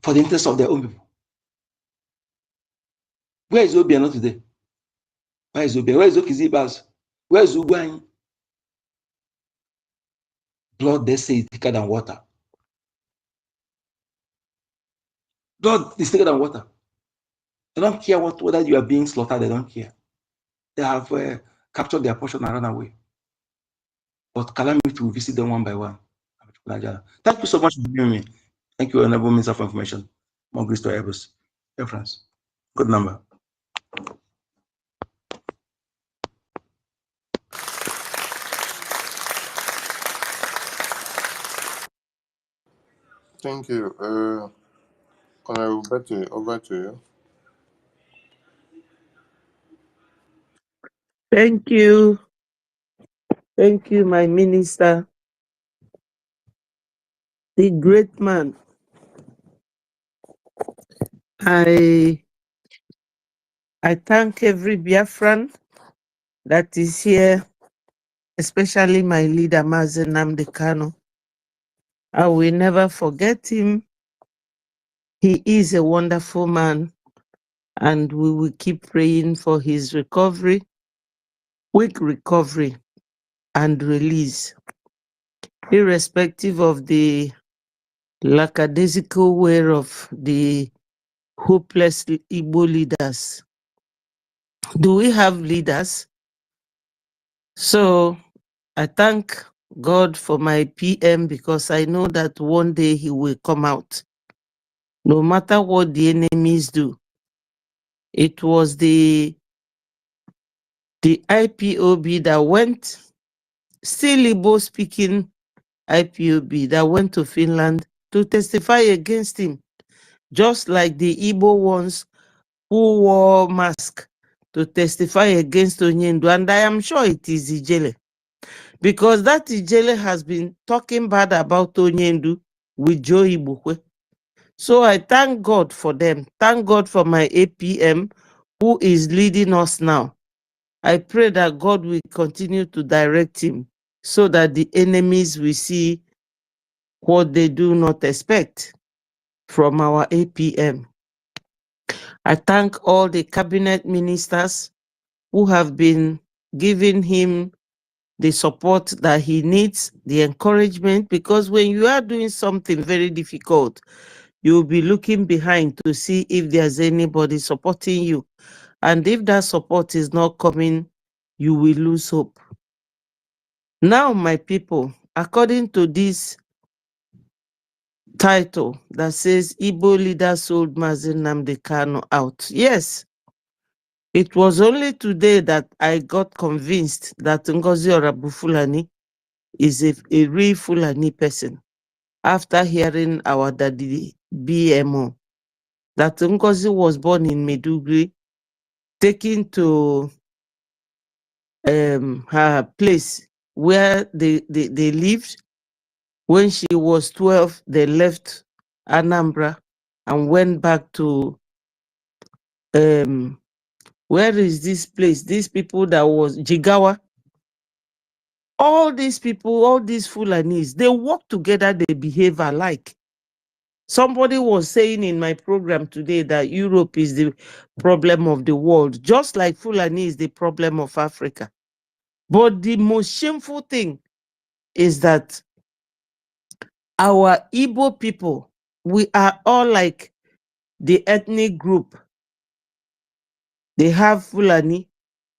for the interest of their own people. Where is Obiano today? Where is Obiano? Where is Okizibas? Where is Ugwany? Blood, they say, is thicker than water. Blood is thicker than water. They don't care whether you are being slaughtered, they don't care. They have captured their portion and run away. But calamity will visit them one by one. Thank you so much for hearing me. Thank you, Honorable Minister for Information. More grace to Airbus. BIAFRANS. Good number. Thank you. Honorable Betty, over to you. Thank you. Thank you, my minister. The great man. I thank every Biafran that is here, especially my leader, Mazen Nnamdi Kanu. I will never forget him. He is a wonderful man, and we will keep praying for his recovery, quick recovery, and release, irrespective of the lackadaisical way of the hopeless Igbo leaders. Do we have leaders? So I thank God for my PM because I know that one day he will come out. No matter what the enemies do. It was the IPOB that went, still Igbo speaking IPOB that went to Finland to testify against him, just like the Igbo ones who wore mask to testify against Onyendu. And I am sure it is Ijele, because that Ijele has been talking bad about Onyendu with Joe Ibukwe. So I thank God for them. Thank God for my APM who is leading us now. I pray that God will continue to direct him so that the enemies will see what they do not expect from our APM. I thank all the cabinet ministers who have been giving him the support that he needs, the encouragement, because when you are doing something very difficult, you will be looking behind to see if there's anybody supporting you. And if that support is not coming, you will lose hope. Now, my people, according to this title that says Igbo leader sold Mazen Nnamdi Kanu out. Yes, it was only today that I got convinced that Ngozi Orabufulani is a real Fulani person after hearing our daddy BMO. that NGOZI was born in Maiduguri, taken to her place where they lived. When she was 12, they left Anambra and went back to where is this place? These people that was Jigawa. All these people, all these Fulanis, they work together, they behave alike. Somebody was saying in my program today that Europe is the problem of the world, just like Fulani is the problem of Africa. But the most shameful thing is that our Igbo people, we are all like the ethnic group. They have Fulani,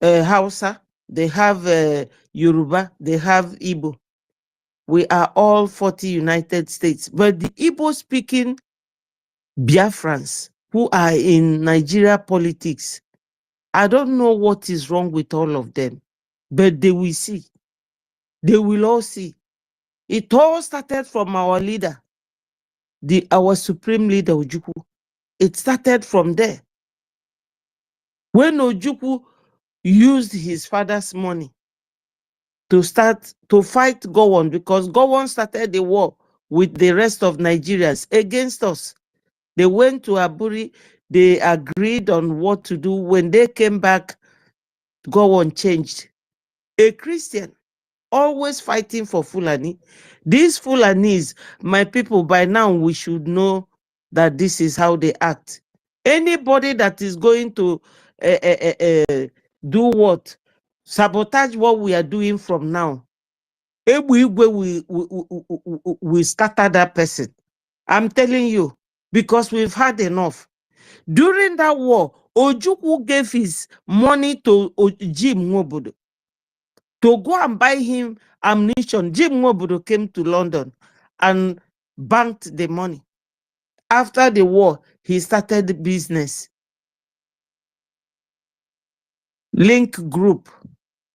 Hausa, they have Yoruba, they have Igbo. We are all 40 United States. But the Igbo-speaking Biafrans who are in Nigeria politics, I don't know what is wrong with all of them, but they will see. They will all see. It all started from our leader, our supreme leader, Ojukwu. It started from there. When Ojukwu used his father's money to start to fight Gowon, because Gowon started the war with the rest of Nigerians against us. They went to Aburi, they agreed on what to do. When they came back, Gowon changed. A Christian, always fighting for Fulani. These Fulanis, my people, by now we should know that this is how they act. Anybody that is going to do what? Sabotage what we are doing from now. We scatter that person. I'm telling you, because we've had enough. During that war, Ojukwu gave his money to Jim Nwobodo to go and buy him ammunition. Jim Nwobodo came to London and banked the money. After the war, he started the business. Link Group.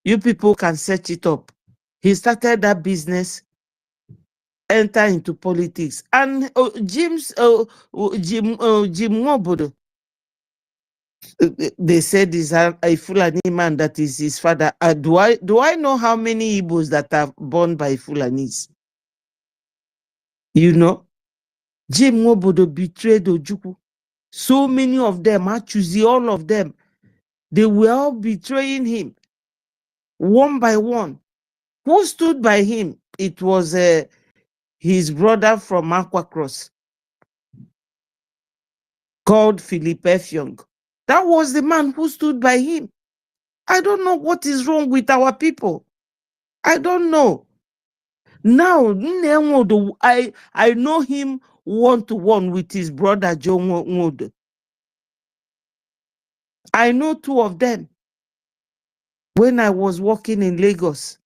You people can search it up. He started that business, enter into politics. And Jim Nwobodo, they said is a Fulani man that is his father. Do I know how many Igbos that are born by Fulanis? You know, Jim Nwobodo betrayed Ojukwu. So many of them, actually all of them, they were all betraying him, one by one. Who stood by him? It was his brother from Aqua Cross, called Philip F. Young. That was the man who stood by him. I don't know what is wrong with our people. I don't know. Now, I know him one-to-one with his brother Joe Nwodo. I know two of them. When I was working in Lagos,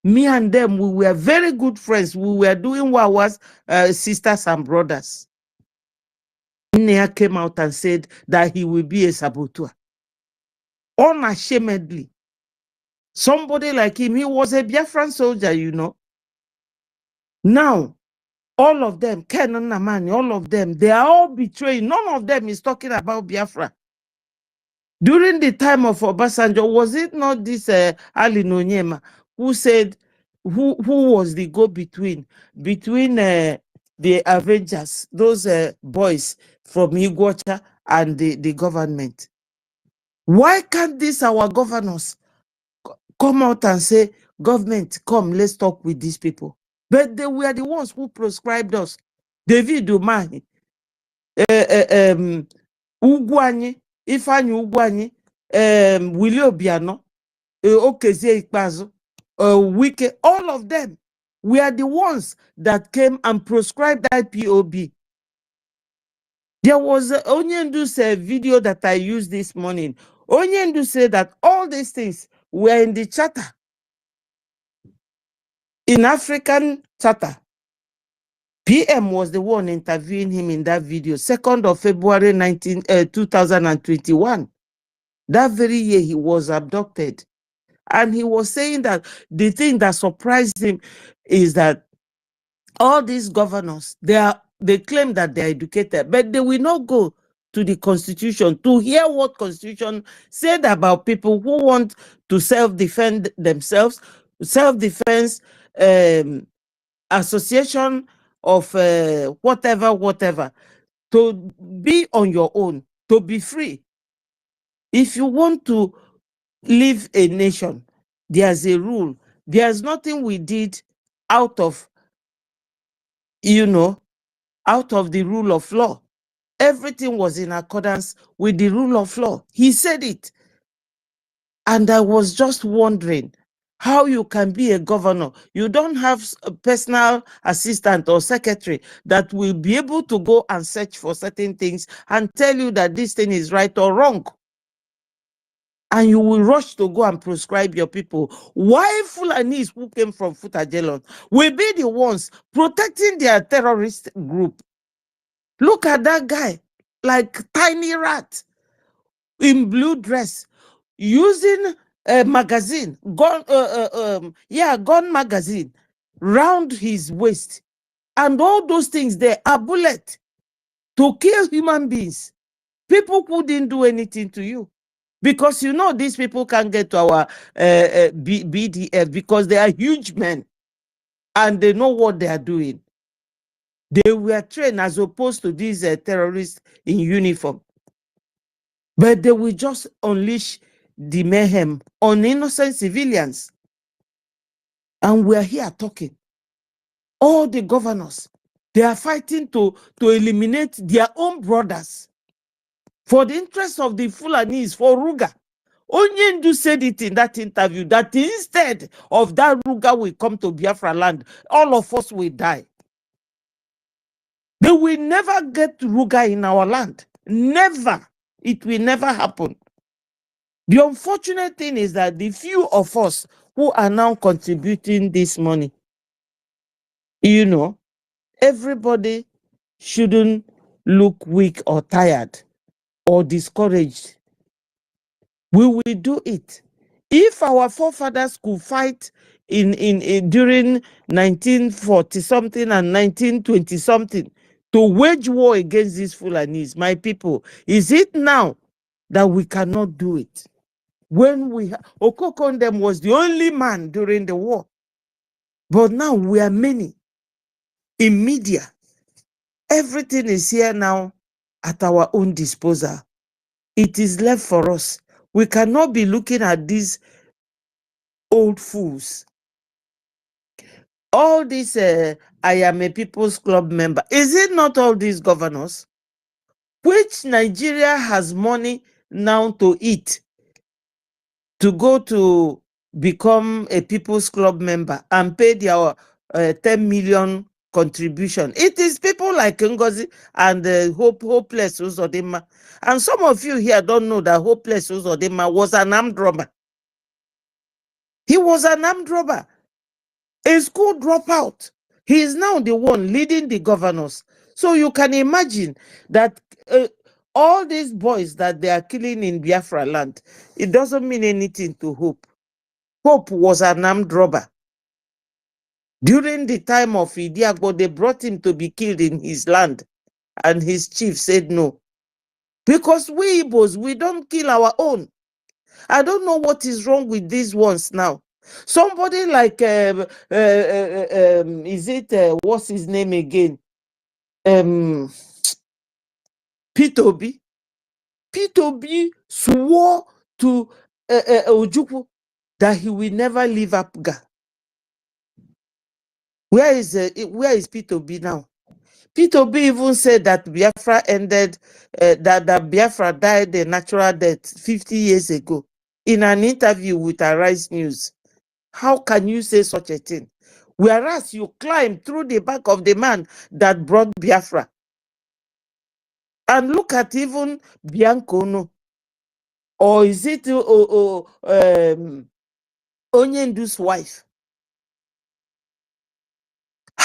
me and them, we were very good friends. We were doing what was sisters and brothers. Nnea came out and said that he will be a saboteur. Unashamedly. Somebody like him, he was a Biafran soldier, you know. Now, all of them, Kenan Namani, all of them, they are all betraying. None of them is talking about Biafra. During the time of Obasanjo, was it not this Ali Nonyema who said, who was the go-between between the Avengers, those boys from Iguacha and the government? Why can't this our governors come out and say, government, come, let's talk with these people? But they were the ones who proscribed us. David Umahi, Ugwani, Ifeanyi Ugwani, Willie Obiano, Okezie Ikpeazu, Wike, all of them were the ones that came and proscribed IPOB. There was Onyendu's video that I used this morning. Onyendu said that all these things were in the charter, in African charter. PM was the one interviewing him in that video, 2nd of February 2021. That very year he was abducted. And he was saying that the thing that surprised him is that all these governors, they claim that they are educated, but they will not go to the Constitution to hear what Constitution said about people who want to self-defend themselves, self-defense, association of whatever, to be on your own, to be free. If you want to live a nation, there's a rule. There's nothing we did out of, out of the rule of law. Everything was in accordance with the rule of law. He said it. And I was just wondering how you can be a governor. You don't have a personal assistant or secretary that will be able to go and search for certain things and tell you that this thing is right or wrong. And you will rush to go and prescribe your people. Why Fulanis who came from Futajelon will be the ones protecting their terrorist group? Look at that guy, like tiny rat in blue dress, using a magazine, gun magazine, round his waist. And all those things, they are bullets to kill human beings. People who didn't do anything to you. Because these people can't get to our BDF because they are huge men and they know what they are doing. They were trained as opposed to these terrorists in uniform. But they will just unleash the mayhem on innocent civilians. And we're here talking. All the governors, they are fighting to eliminate their own brothers for the interest of the Fulanis, for Ruga. Onyendu said it in that interview that instead of that Ruga will come to Biafra land, all of us will die. They will never get Ruga in our land. Never. It will never happen. The unfortunate thing is that the few of us who are now contributing this money, everybody shouldn't look weak or tired or discouraged. We will do it. If our forefathers could fight in during 1940 something and 1920 something to wage war against these Fulanis, my people, is it now that we cannot do it? When Okokondem was the only man during the war, but now we are many in media. Everything is here now at our own disposal. It is left for us. We cannot be looking at these old fools. All these, I am a People's Club member. Is it not all these governors? Which Nigeria has money now to eat, to go to become a People's Club member and pay their 10 million contribution? It is people like NGOZI and Hopeless Uzodinma. And some of you here don't know that Hopeless Uzodinma was an armed robber. He was an armed robber, a school dropout. He is now the one leading the governors. So you can imagine that all these boys that they are killing in Biafra land, it doesn't mean anything to Hope. Hope was an armed robber. During the time of Idiagbo, they brought him to be killed in his land, and his chief said no. Because we Igbos, we don't kill our own. I don't know what is wrong with these ones now. Somebody like, is it, what's his name again? P2B. P2B swore to Ojukwu that he will never leave Apga. Where is P2B now? P2B even said that Biafra ended, that Biafra died a natural death 50 years ago in an interview with Arise News. How can you say such a thing? Whereas you climbed through the back of the man that brought Biafra. And look at even Biancono. Or is it Onyendu's wife?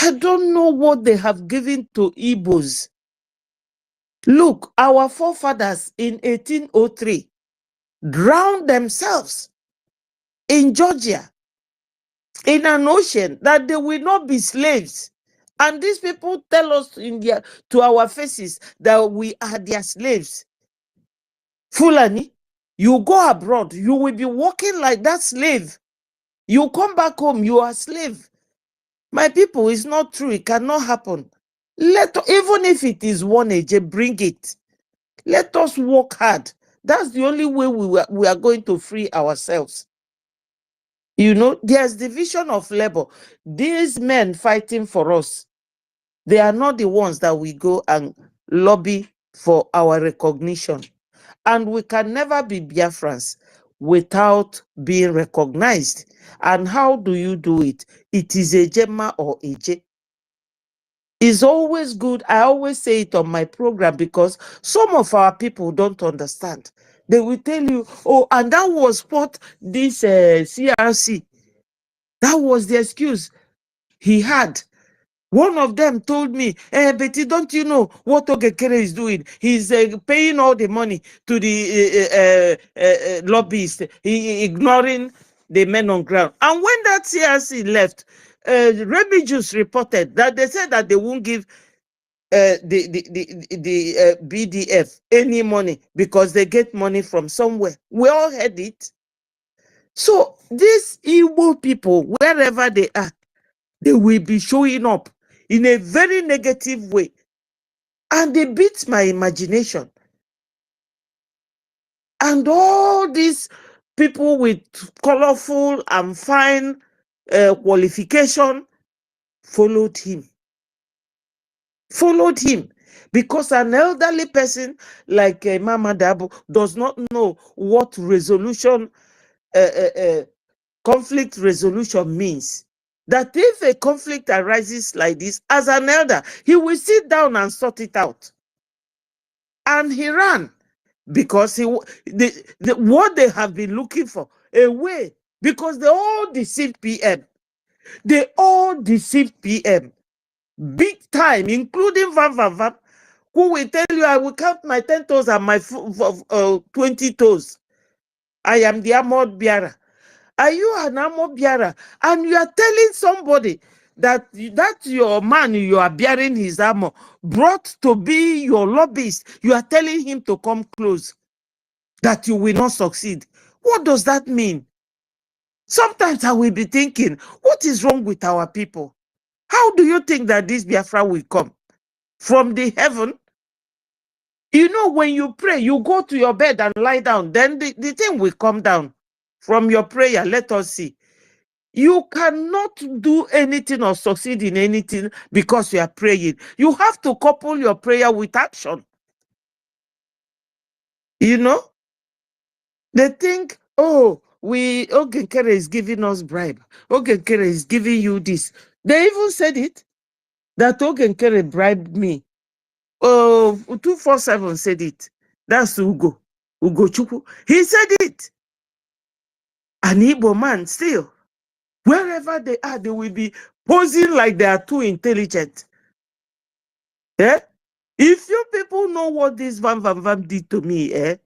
I don't know what they have given to Igbos. Look, our forefathers in 1803 drowned themselves in Georgia in an ocean that they will not be slaves. And these people tell us to our faces that we are their slaves. Fulani, you go abroad, you will be working like that slave. You come back home, you are a slave. My people, it's not true. It cannot happen. Even if it is 1 AJ, bring it. Let us work hard. That's the only way we are going to free ourselves. You know, there's division of labor. These men fighting for us, they are not the ones that we go and lobby for our recognition. And we can never be Biafrans without being recognized. And how do you do it? It is a Jema or a J. It's always good. I always say it on my program because some of our people don't understand. They will tell you, oh, and that was what this CRC, that was the excuse he had. One of them told me, Betty, don't you know what Ogekere is doing? He's paying all the money to the lobbyists, ignoring the men on ground. And when that CRC left, Remigius reported that they said that they won't give the BDF any money because they get money from somewhere. We all heard it. So these Igbo people, wherever they are, they will be showing up in a very negative way. And they beat my imagination. And all these people with colorful and fine qualification followed him. Followed him. Because an elderly person like Mama Dabo does not know what resolution, conflict resolution means. That if a conflict arises like this, as an elder, he will sit down and sort it out. And he ran because what they have been looking for, a way, because they all deceived PM. They all deceived PM. Big time, including Van, who will tell you, I will count my 10 toes and my 20 toes. I am the armored bearer. Are you an armor bearer? And you are telling somebody that your man you are bearing his armor brought to be your lobbyist. You are telling him to come close, that you will not succeed. What does that mean? Sometimes I will be thinking, what is wrong with our people? How do you think that this Biafra will come? From the heaven? You know, when you pray, you go to your bed and lie down, then the thing will come down from your prayer. Let us see. You cannot do anything or succeed in anything because you are praying. You have to couple your prayer with action. You know? They think, oh, Ogenkere is giving us bribe. Ogenkere is giving you this. They even said it, that Ogenkere bribed me. Oh, 247 said it. That's Ugo Chukwu. He said it. An Igbo man still. Wherever they are, they will be posing like they are too intelligent. Eh? If you people know what this Van did to me,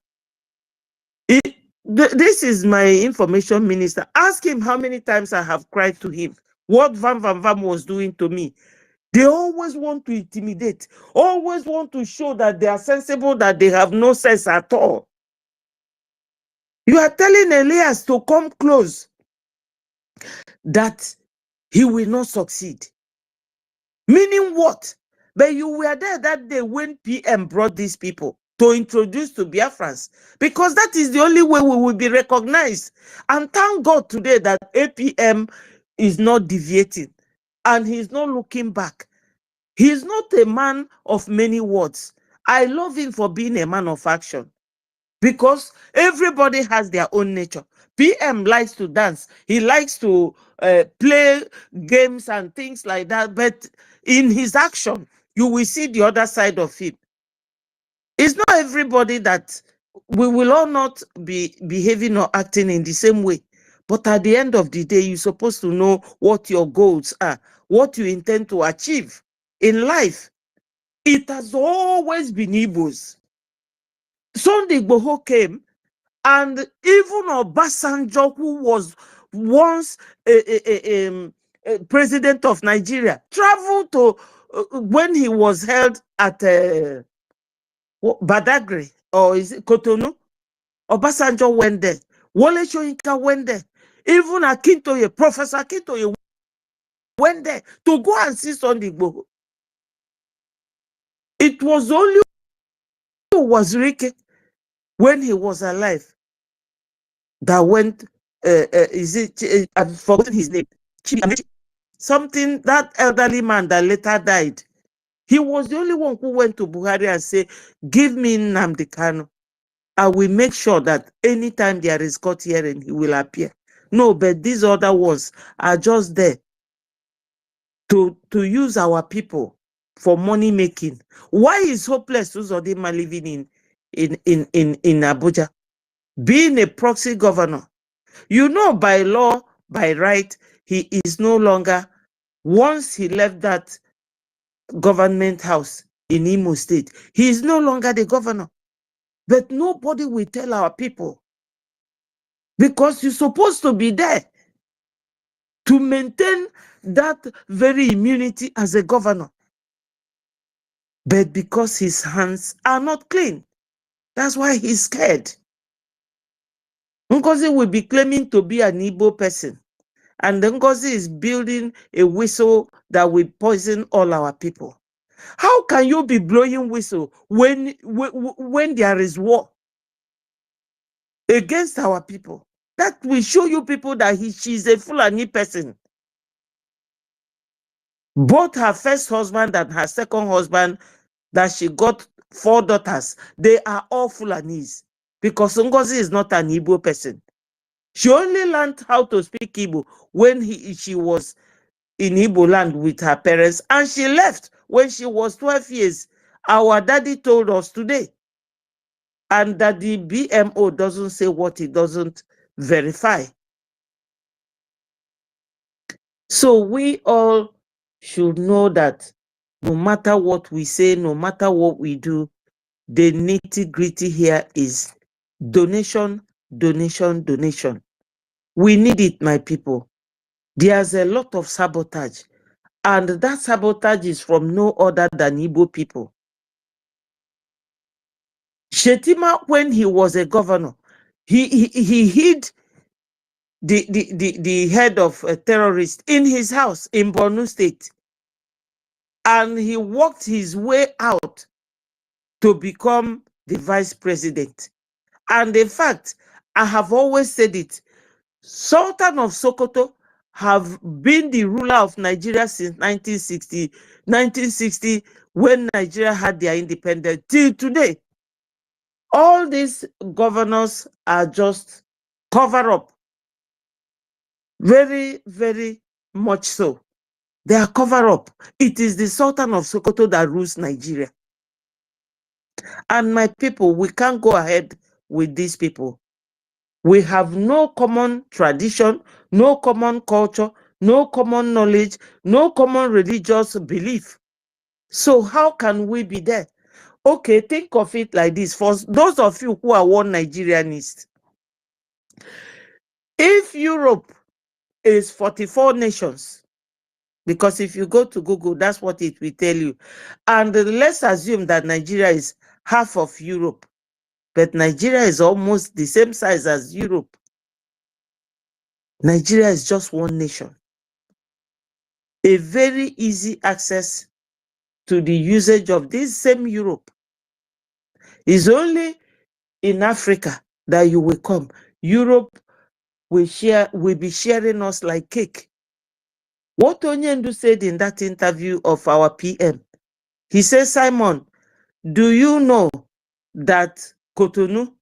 this is my information minister. Ask him how many times I have cried to him. What Van was doing to me. They always want to intimidate, always want to show that they are sensible, that they have no sense at all. You are telling Elias to come close, that he will not succeed. Meaning what? But you were there that day when PM brought these people to introduce to Biafrans, because that is the only way we will be recognized. And thank God today that APM is not deviating and he's not looking back. He's not a man of many words. I love him for being a man of action, because everybody has their own nature. PM likes to dance. He likes to play games and things like that. But in his action, you will see the other side of him. It's not everybody that we will all not be behaving or acting in the same way. But at the end of the day, you're supposed to know what your goals are, what you intend to achieve in life. It has always been Igbos. Sunday Igboho came, and even Obasanjo, who was once president of Nigeria, traveled to when he was held at Badagry, or is it Cotonou? Obasanjo went there. Wole Soyinka went there. Even Akintoye, Professor Akintoye went there to go and see Sunday Igboho. It was only was Rike when he was alive that went. I've forgotten his name. Something, that elderly man that later died. He was the only one who went to Buhari and said, "Give me Nnamdi Kanu. I will make sure that anytime there is court hearing, he will appear." No, but these other ones are just there to use our people for money making. Why is Hopeless Uzodinma living in Abuja, being a proxy governor? You know, by law, by right, he is no longer, once he left that government house in Imo State, he is no longer the governor. But nobody will tell our people, because you're supposed to be there to maintain that very immunity as a governor. But because his hands are not clean, that's why he's scared. Ngozi will be claiming to be an Igbo person, and Ngozi is building a whistle that will poison all our people. How can you be blowing whistle when there is war against our people? That will show you people that she's a Fulani person. Both her first husband and her second husband, that she got 4 daughters, they are all Fulanis, because Ngozi is not an Igbo person. She only learned how to speak Igbo when she was in Igbo land with her parents, and she left when she was 12 years. Our daddy told us today. And that the BMO doesn't say what it doesn't verify. So we all should know that no matter what we say, no matter what we do, the nitty-gritty here is donation, donation, donation. We need it, my people. There's a lot of sabotage, and that sabotage is from no other than Igbo people. Shetima, when he was a governor, he hid the head of a terrorist in his house in Borno State, and he worked his way out to become the vice president. And in fact, I have always said it, Sultan of Sokoto have been the ruler of Nigeria since 1960, when Nigeria had their independence till today. All these governors are just cover up. Very, very much so. They are cover up. It is the Sultan of Sokoto that rules Nigeria. And my people, we can't go ahead with these people. We have no common tradition, no common culture, no common knowledge, no common religious belief. So how can we be there? Okay, think of it like this. For those of you who are one Nigerianists, if Europe is 44 nations, because if you go to Google, that's what it will tell you. And let's assume that Nigeria is half of Europe, but Nigeria is almost the same size as Europe. Nigeria is just one nation. A very easy access to the usage of this same Europe is only in Africa that you will come. Europe will be sharing us like cake. What Onyendu said in that interview of our PM, he says, Simon, do you know that Cotonou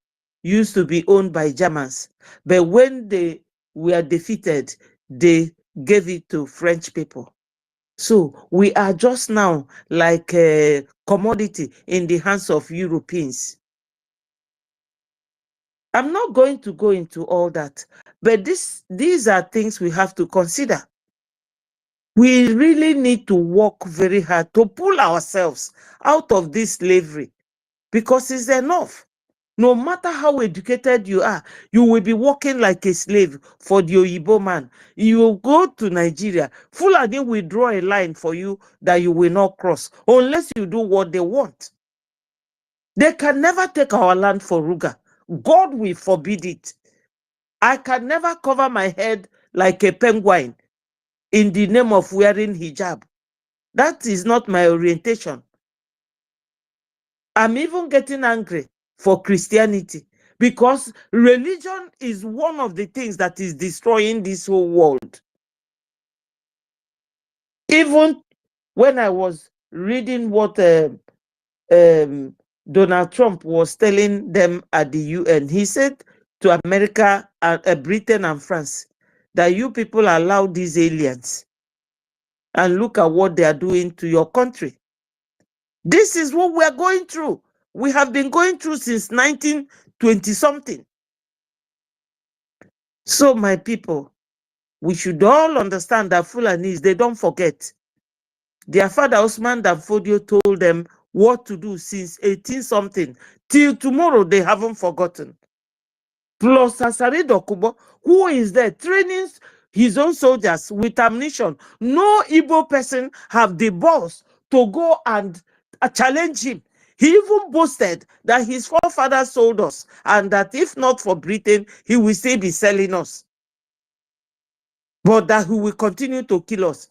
used to be owned by Germans, but when they were defeated, they gave it to French people? So we are just now like a commodity in the hands of Europeans. I'm not going to go into all that, but these are things we have to consider. We really need to work very hard to pull ourselves out of this slavery, because it's enough. No matter how educated you are, you will be working like a slave for the Oyibo man. You will go to Nigeria, Fulani will draw a line for you that you will not cross unless you do what they want. They can never take our land for Ruga. God will forbid it. I can never cover my head like a penguin in the name of wearing hijab. That is not my orientation. I'm even getting angry for Christianity because religion is one of the things that is destroying this whole world. Even when I was reading what Donald Trump was telling them at the UN, he said to America, Britain and France, that you people allow these aliens and look at what they are doing to your country. This is what we are going through. We have been going through since 1920 something. So my people, we should all understand that Fulanis, they don't forget. Their father Osman Danfodio told them what to do since 18 something. Till tomorrow, they haven't forgotten. Plus Asari Dokubo, who is there training his own soldiers with ammunition. No Igbo person have the balls to go and challenge him. He even boasted that his forefathers sold us and that if not for Britain, he will still be selling us. But that he will continue to kill us.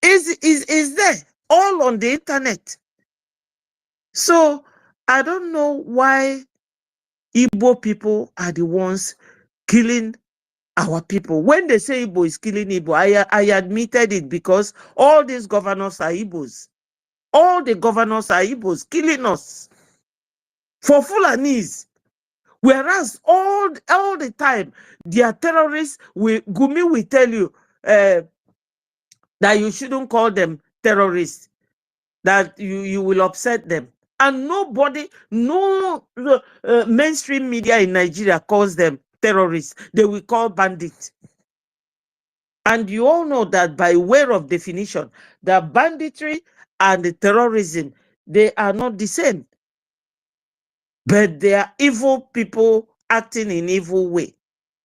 Is there all on the internet. So I don't know why Igbo people are the ones killing our people. When they say Igbo is killing Igbo, I admitted it because all these governors are Igbos. All the governors are Igbos killing us for Fulanis. Whereas all the time, their terrorists, Gumi will tell you that you shouldn't call them terrorists, that you will upset them. And nobody, no mainstream media in Nigeria calls them terrorists. They will call bandits. And you all know that by way of definition, the banditry and the terrorism, they are not the same. But they are evil people acting in evil way.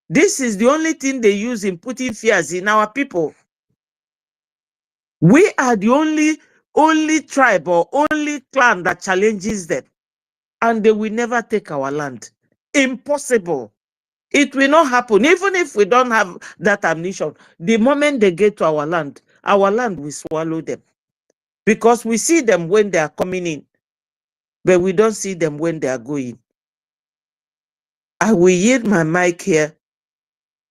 This is the only thing they use in putting fears in our people. We are the only tribe or only clan that challenges them. And they will never take our land. Impossible. It will not happen. Even if we don't have that ammunition, the moment they get to our land will swallow them. Because we see them when they are coming in, but we don't see them when they are going. I will yield my mic here,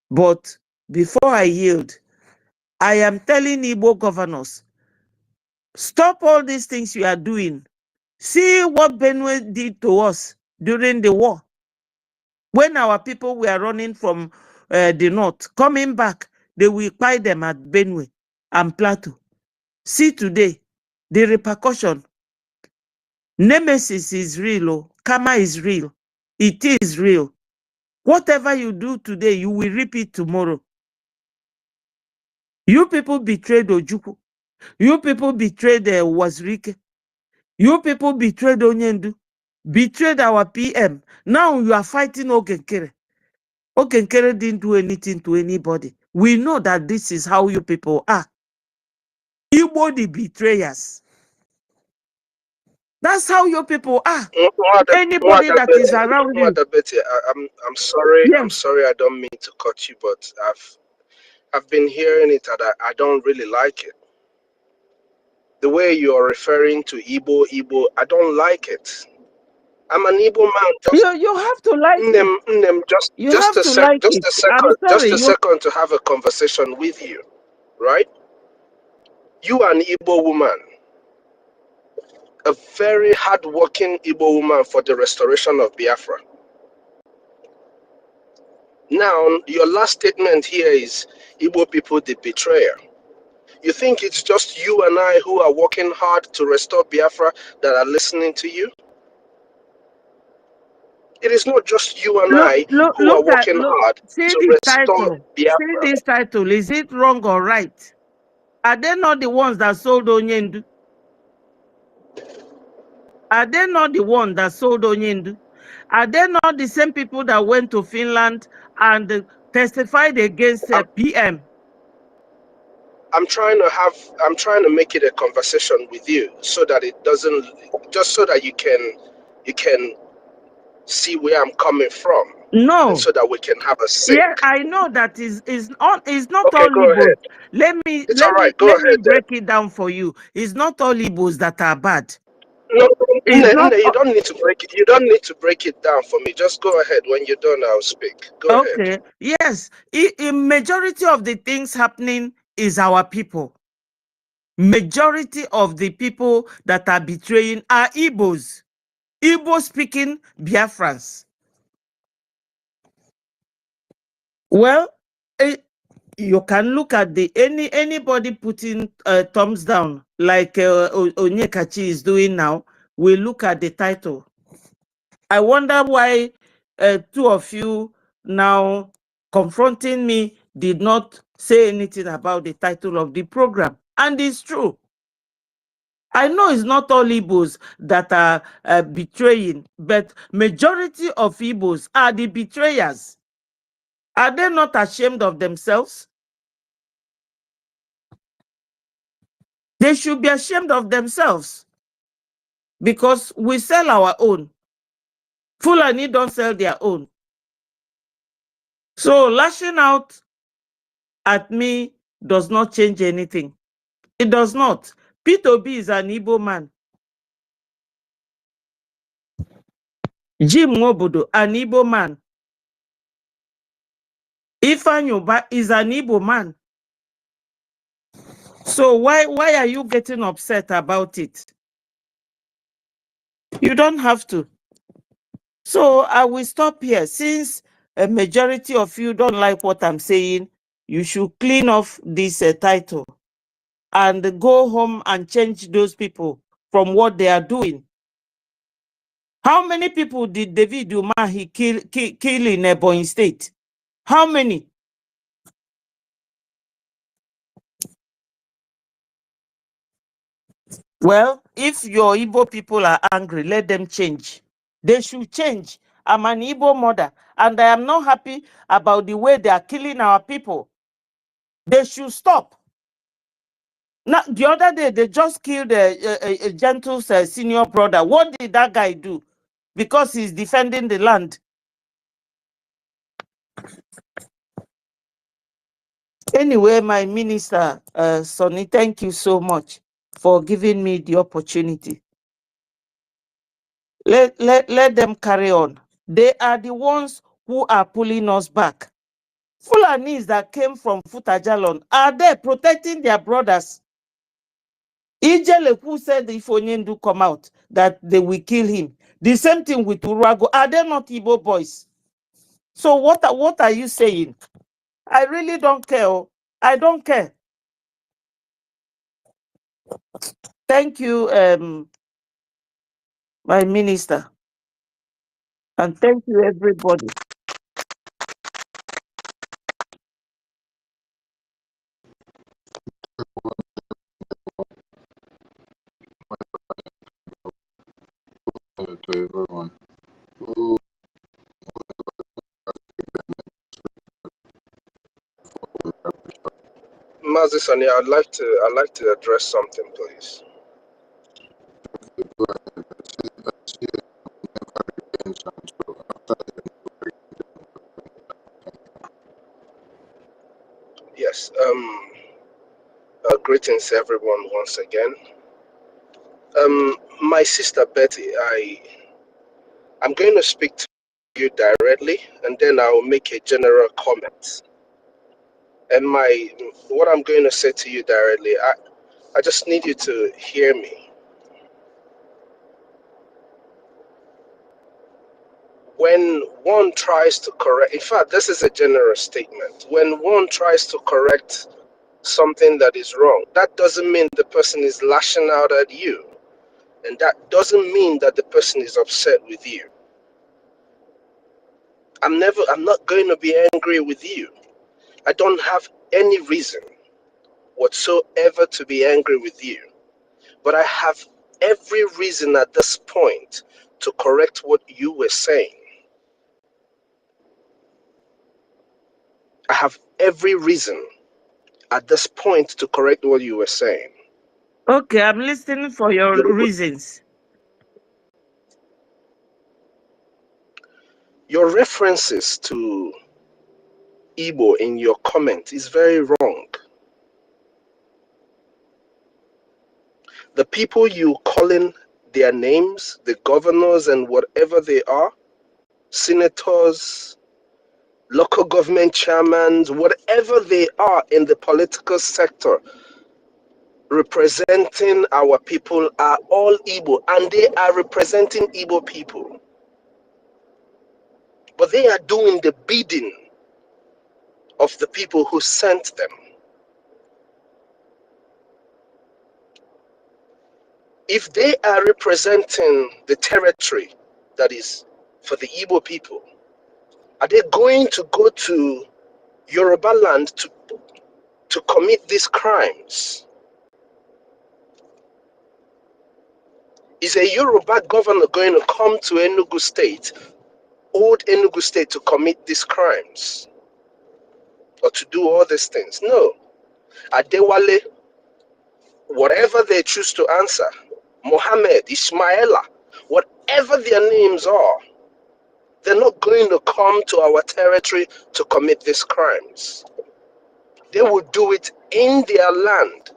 but before I yield, I am telling Igbo governors, stop all these things you are doing. See what Benue did to us during the war. When our people were running from the north, coming back, they will buy them at Benue and Plateau. See today, the repercussion. Nemesis is real. Oh. Karma is real. It is real. Whatever you do today, you will reap it tomorrow. You people betrayed Ojukwu. You people betrayed Wazirike. You people betrayed Onyendu. Betrayed our PM. Now you are fighting Ogenkere. Ogenkere didn't do anything to anybody. We know that this is how you people are. Igbo the betrayers. That's how your people are. Anybody that is around you. I'm sorry. Yes. I'm sorry. I don't mean to cut you, but I've been hearing it and I don't really like it. The way you are referring to Igbo, I don't like it. I'm an Igbo man. You have to like it. Just a second to have a conversation with you, right? You are an Igbo woman, a very hardworking Igbo woman for the restoration of Biafra. Now, your last statement here is Igbo people the betrayer. You think it's just you and I who are working hard to restore Biafra that are listening to you? It is not just you and I who are working hard to restore Biafra. See this title. Is it wrong or right? Are they not the ones that sold Onyendu? Are they not the ones that sold Onyendu? Are they not the same people that went to Finland and testified against PM? I'm trying to make it a conversation with you so that it doesn't, just so that you can see where I'm coming from, No. and so that we can have a sync. Yeah, I know that is not Okay, all go Igbos. ahead. It's all right. Go Let me ahead then. break it down for you. It's not all Igbos that are bad. No, It's not you don't need to break it. You don't need to break it down for me. Just go ahead. When you're done, I'll speak. Go ahead. okay. Yes, a majority of the things happening is our people. Majority of the people that are betraying are Igbos. Igbo speaking Biafrans. Well, you can look at the anybody putting thumbs down like Onyekachi is doing now. We look at the title. I wonder why two of you now confronting me did not say anything about the title of the program. And it's true. I know it's not all Igbos that are betraying, but majority of Igbos are the betrayers. Are they not ashamed of themselves? They should be ashamed of themselves because we sell our own. Fulani don't sell their own. So lashing out at me does not change anything. It does not. P2B is an Igbo man. Jim Nwobodo, an Igbo man. Ifeanyi is an Igbo man. So why are you getting upset about it? You don't have to. So I will stop here. Since a majority of you don't like what I'm saying, you should clean off this title and go home and change those people from what they are doing. How many people did David Umahi kill in Ebonyi State? How many? Well, if your Igbo people are angry, let them change. They should change. I'm an Igbo mother, and I am not happy about the way they are killing our people. They should stop. Now, the other day, they just killed a gentle senior brother. What did that guy do? Because he's defending the land. Anyway, my minister, Sonny, thank you so much for giving me the opportunity. Let them carry on. They are the ones who are pulling us back. Fulanis that came from Futajalon are there protecting their brothers. Ijeleku said if Onyendu come out, that they will kill him. The same thing with Urago. Are they not Igbo boys? So what are you saying? I really don't care. I don't care. Thank you, my minister. And thank you, everybody. To everyone. Mazisani, I'd like to address something, please. Yes. Greetings, everyone, once again. My sister Betty, I'm going to speak to you directly, and then I'll make a general comment. And what I'm going to say to you directly, I just need you to hear me. When one tries to correct, in fact, this is a general statement. When one tries to correct something that is wrong, that doesn't mean the person is lashing out at you. And that doesn't mean that the person is upset with you. I'm not going to be angry with you. I don't have any reason whatsoever to be angry with you. But I have every reason at this point to correct what you were saying. I have every reason at this point to correct what you were saying. Okay, I'm listening for your reasons. Your references to Igbo in your comment is very wrong. The people you calling their names, the governors and whatever they are, senators, local government chairmen, whatever they are in the political sector, representing our people are all Igbo, and they are representing Igbo people. But they are doing the bidding of the people who sent them. If they are representing the territory that is for the Igbo people, are they going to go to Yoruba land to commit these crimes? Is a Yoruba governor going to come to Enugu State, old Enugu State, to commit these crimes? Or to do all these things? No. Adewale, whatever they choose to answer, Mohammed, Ismaila, whatever their names are, they're not going to come to our territory to commit these crimes. They will do it in their land,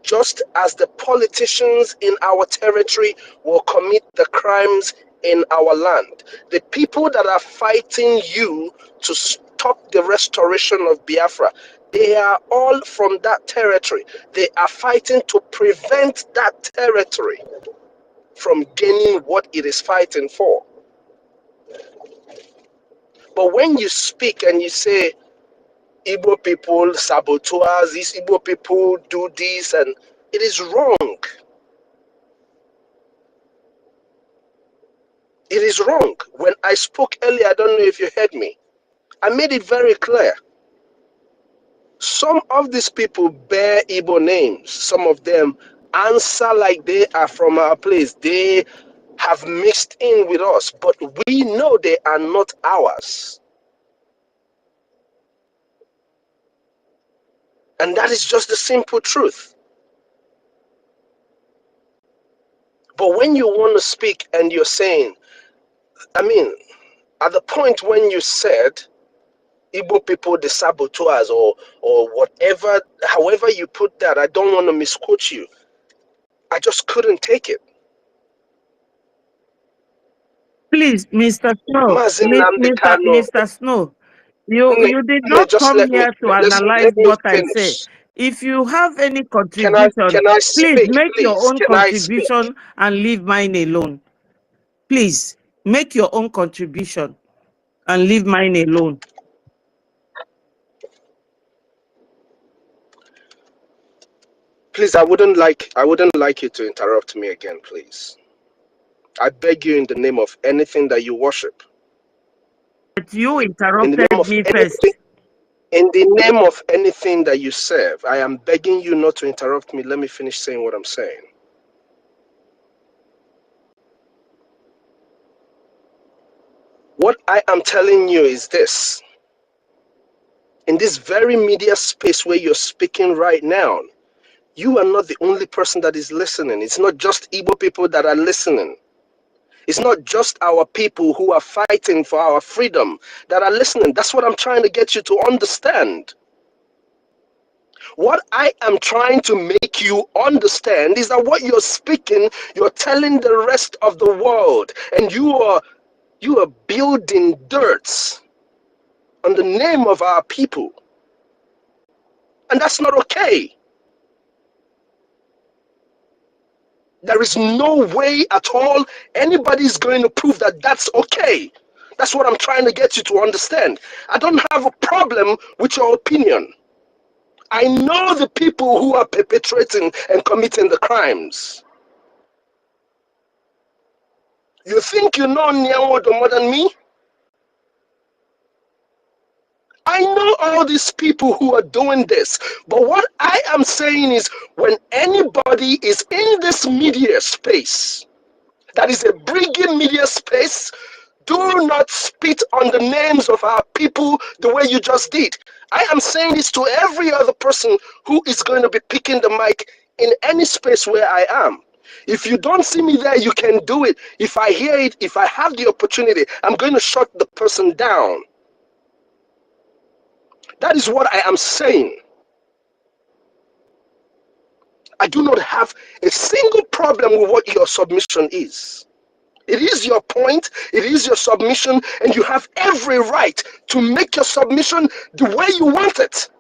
just as the politicians in our territory will commit the crimes in our land. The people that are fighting you to stop the restoration of Biafra, they are all from that territory. They are fighting to prevent that territory from gaining what it is fighting for. But when you speak and you say, Igbo people saboteurs, these Igbo people do this, and it is wrong. It is wrong. When I spoke earlier, I don't know if you heard me, I made it very clear. Some of these people bear Igbo names. Some of them answer like they are from our place. They have mixed in with us, but we know they are not ours. And that is just the simple truth. But when you want to speak and you're saying, I mean, at the point when you said Igbo people, the saboteurs, or whatever, however you put that, I don't want to misquote you. I just couldn't take it. Please, Mr. Snow, Mazin Nnamdi Kanu, Mr. Snow, you did not just come let me here to analyze let me what I say. finish. If you have any contribution, Can I please speak, make your please? own Can I speak? contribution and leave mine alone. Please, make your own contribution and leave mine alone. Please, I wouldn't like you to interrupt me again, please. I beg you in the name of anything that you worship. But you In the name interrupted of me anything, first. in the name of anything that you serve, I am begging you not to interrupt me. Let me finish saying what I'm saying. What I am telling you is this. In this very media space where you're speaking right now, you are not the only person that is listening. It's not just Igbo people that are listening. It's not just our people who are fighting for our freedom that are listening. That's what I'm trying to get you to understand. What I am trying to make you understand is that what you're speaking, you're telling the rest of the world, and you are building dirt on the name of our people. And that's not okay. There is no way at all anybody's going to prove that that's okay. That's what I'm trying to get you to understand. I don't have a problem with your opinion. I know the people who are perpetrating and committing the crimes. You think you know Nyanwodo more than me? I know all these people who are doing this, but what I am saying is when anybody is in this media space, that is a BRGIE media space, Do not spit on the names of our people the way you just did. I am saying this to every other person who is going to be picking the mic in any space where I am. If you don't see me there, you can do it. If I hear it, if I have the opportunity, I'm going to shut the person down. That is what I am saying. I do not have a single problem with what your submission is. It is your point, it is your submission, and you have every right to make your submission the way you want it.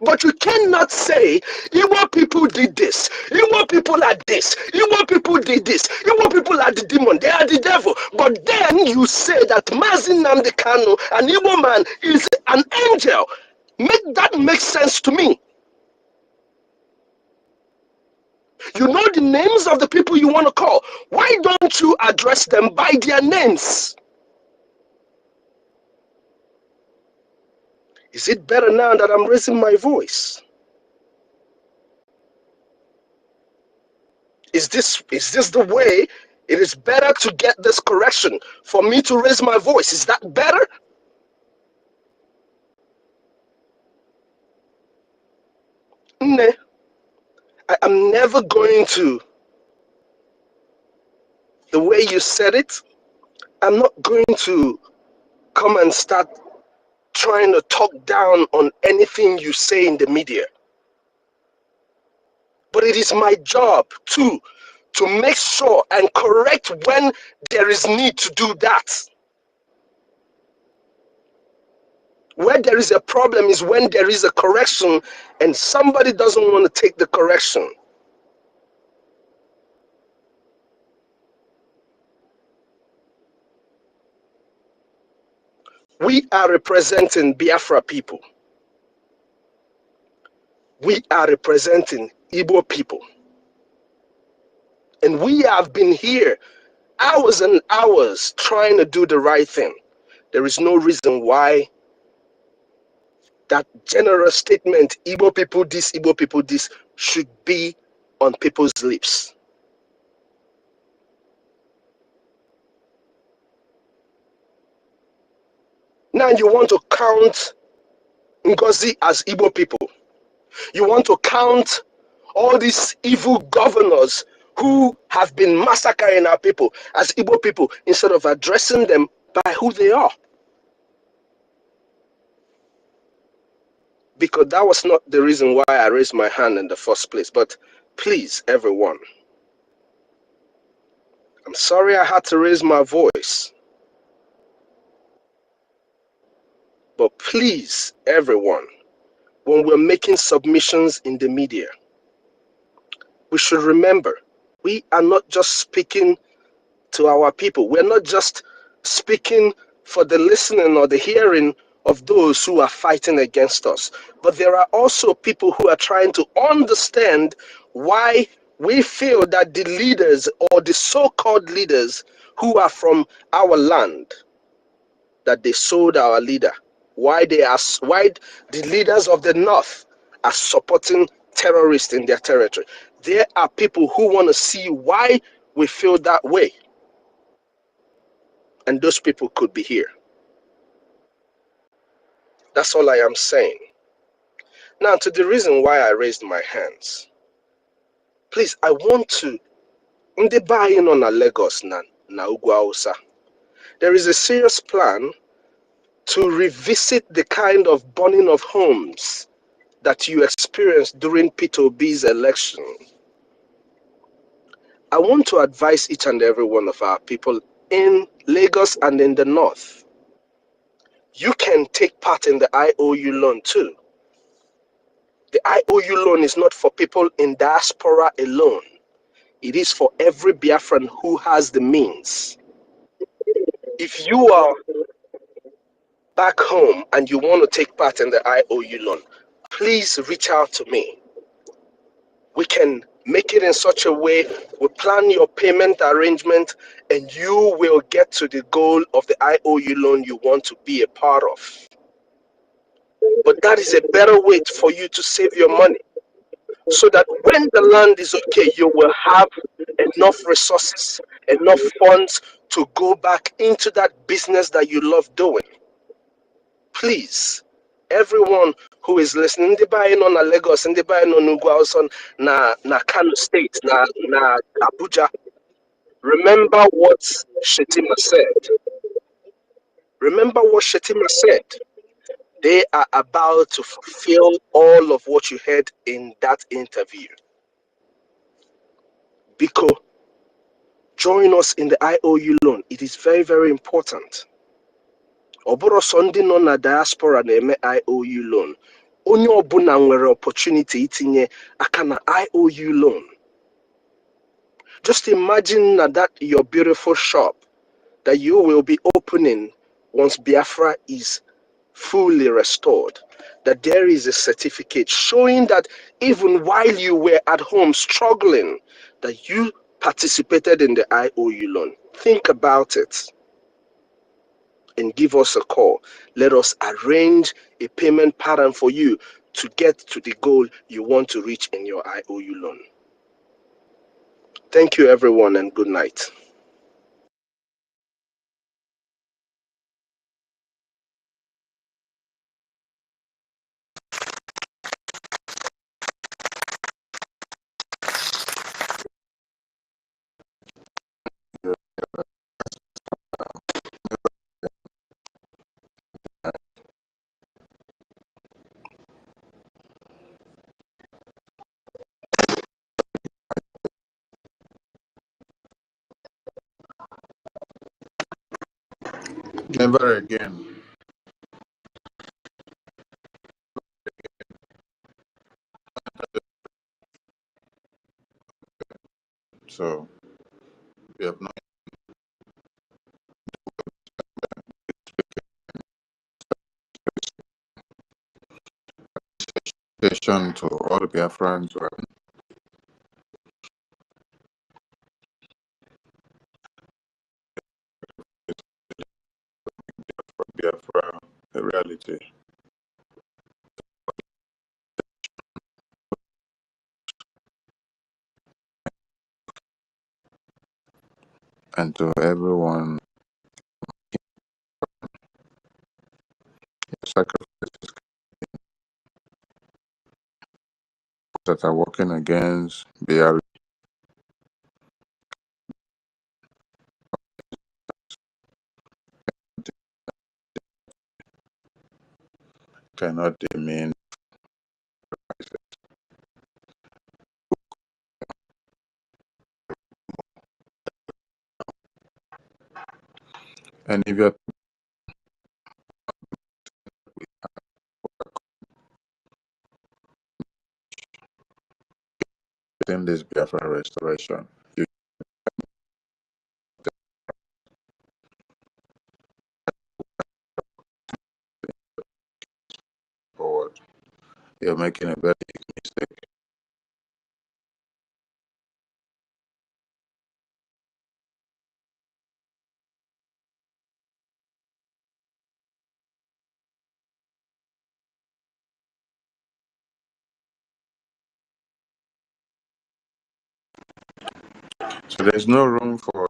But you cannot say, Igbo people did this, Igbo people are this, Igbo people did this, Igbo people are the demon, they are the devil. But then you say that Mazi Nnamdi Kanu, an Igbo man, is an angel. That makes sense to me. You know the names of the people you want to call. Why don't you address them by their names? Is it better now that I'm raising my voice? Is this the way? It is better to get this correction for me to raise my voice. Is that better? No. I am never going to, the way you said it, I'm not going to come and start trying to talk down on anything you say in the media. But it is my job too to make sure and correct when there is need to do that. Where there is a problem is when there is a correction and somebody doesn't want to take the correction. We are representing Biafra people. We are representing Igbo people. And we have been here hours and hours trying to do the right thing. There is no reason why that general statement, Igbo people this, should be on people's lips. Now you want to count NGOZI as Igbo people. You want to count all these evil governors who have been massacring our people as Igbo people instead of addressing them by who they are. Because that was not the reason why I raised my hand in the first place. But please, everyone, I'm sorry I had to raise my voice. But please, everyone, when we're making submissions in the media, we should remember, we are not just speaking to our people. We're not just speaking for the listening or the hearing of those who are fighting against us. But there are also people who are trying to understand why we feel that the leaders or the so-called leaders who are from our land, that they sold our leader, why the leaders of the North are supporting terrorists in their territory. There are people who want to see why we feel that way. And those people could be here. That's all I am saying. Now, to the reason why I raised my hands. Please, I want to buy-in on Lagos na Ugwu. There is a serious plan to revisit the kind of burning of homes that you experienced during Peter Obi's election. I want to advise each and every one of our people in Lagos and in the North. You can take part in the IOU loan too. The IOU loan is not for people in diaspora alone. It is for every Biafran who has the means. If you are back home and you want to take part in the IOU loan, please reach out to me. We can make it in such a way, we plan your payment arrangement, and you will get to the goal of the IOU loan you want to be a part of. But that is a better way for you to save your money. so that when the land is okay, you will have enough resources, enough funds to go back into that business that you love doing. Please, everyone who is listening, ndị be anyị nọ na Lagos, ndị be anyị nọ n'ugwu Awụsa, na Kano State, na Abuja, remember what Shetima said. Remember what Shetima said. They are about to fulfill all of what you heard in that interview. Because join us in the IOU loan. It is very, very important. Oboro Sunday nọ na diaspora na-eme IOU loan. Onye ọbụla nwere opportunity itinye aka na IOU loan. Just imagine that your beautiful shop that you will be opening once Biafra is fully restored, that there is a certificate showing that even while you were at home struggling, that you participated in the IOU loan. Think about it and give us a call. Let us arrange a payment pattern for you to get to the goal you want to reach in your IOU loan. Thank you, everyone, and good night. Never again. So we have no invitation to all the Biafrans who are from Biafra, a reality. And to everyone, sacrifices that are working against BRGIE cannot demean. And if you're in this Biafra restoration, you forward, you're making a very big mistake. So there's no room for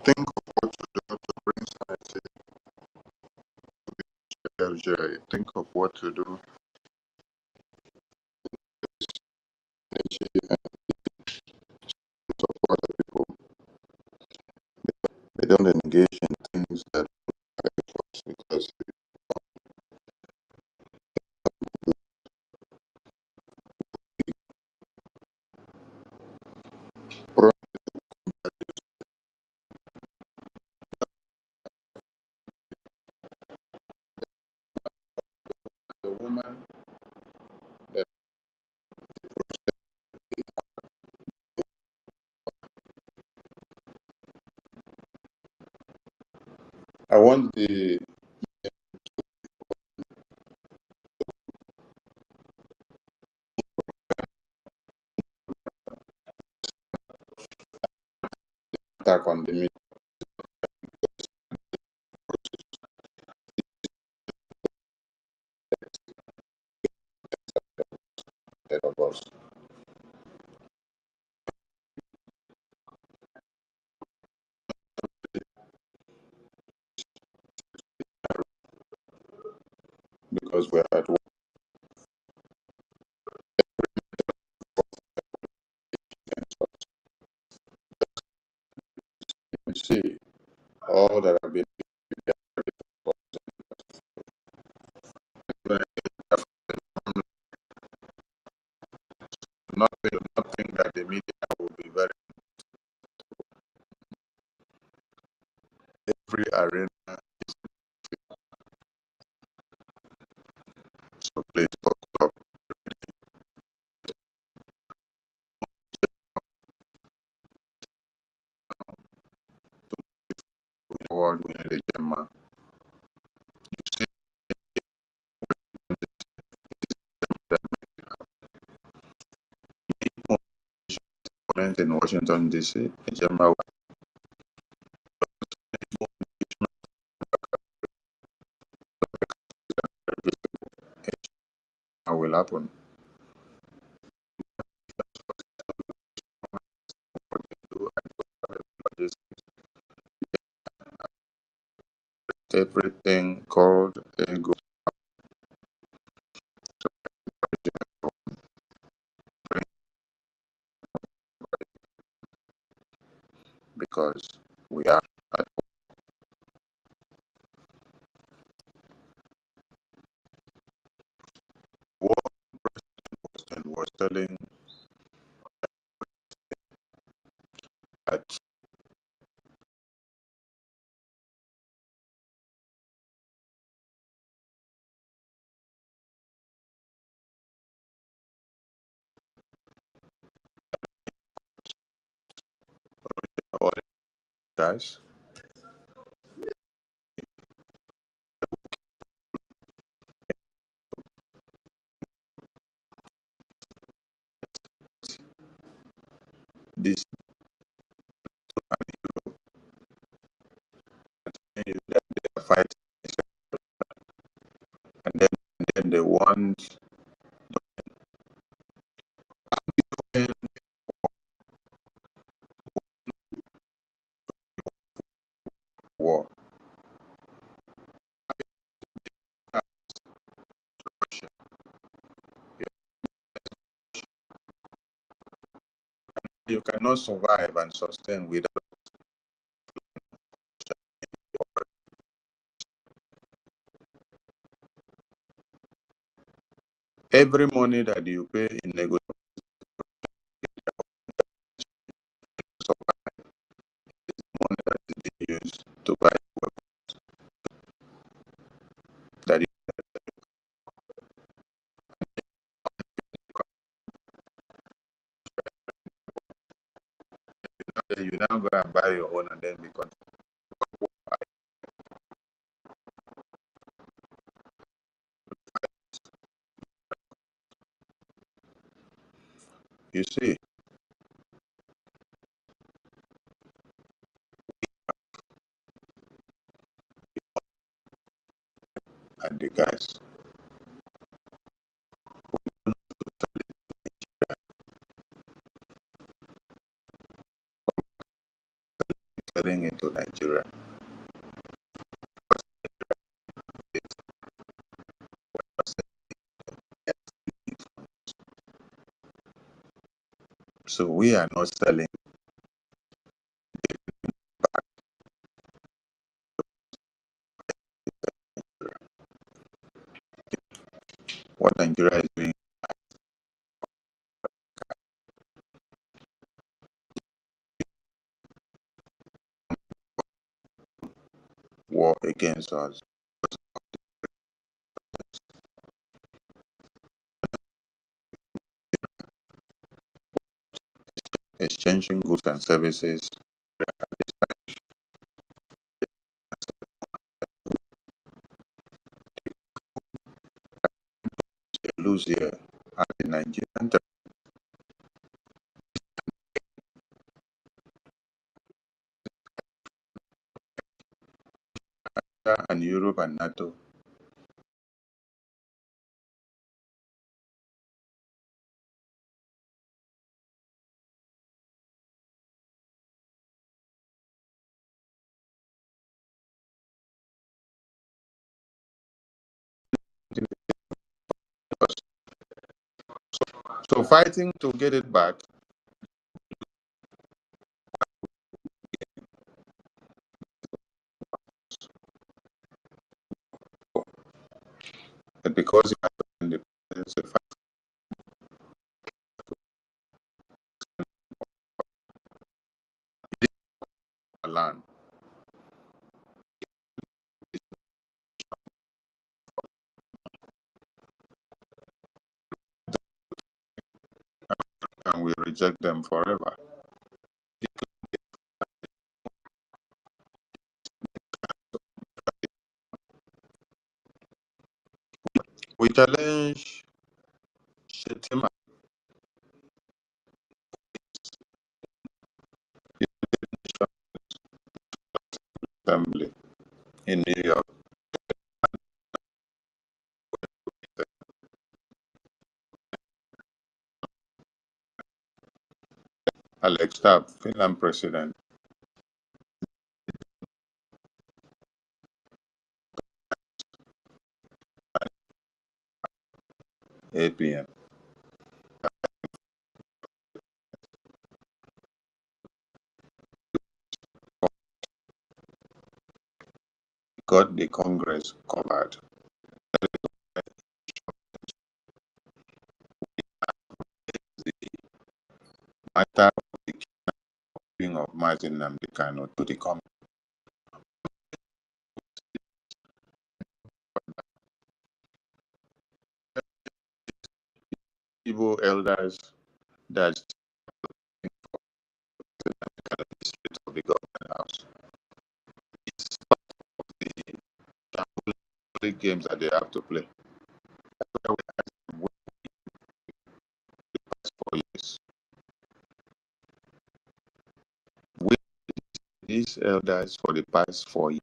think of what to do to bring sanity to BRGIE. Think of what to do and support the people don't engage in things that because the woman that I want the attack on the media of us. Because we're at work. You see all that have been nothing that the media will be very every arena is so please focus up forward with the Gemma. You see that in Washington DC, Gemma will happen. Everything called ego because we are at war. President was telling that all guys this is that they are fighting and then they want war. You cannot survive and sustain without every money that you pay in negotiation money that is being used to buy weapons that you now go and buy your own and then become you see and the guys selling into Nigeria. So we are not selling what Nigeria is doing war against us, exchanging goods and services. They lose here, and the Nigerian and Europe and NATO. So fighting to get it back, because you have independence, you fight for land. And we reject them forever. We challenge Shetima Assembly in New York. Alex Tabb, Finland president, APM, got the Congress covered. Matter of the killing of Martin Namdekano to the common Igbo elders that the street of the government house. It's the games that they have to play. That's why we ask them the past 4 years. We these elders for the past 4 years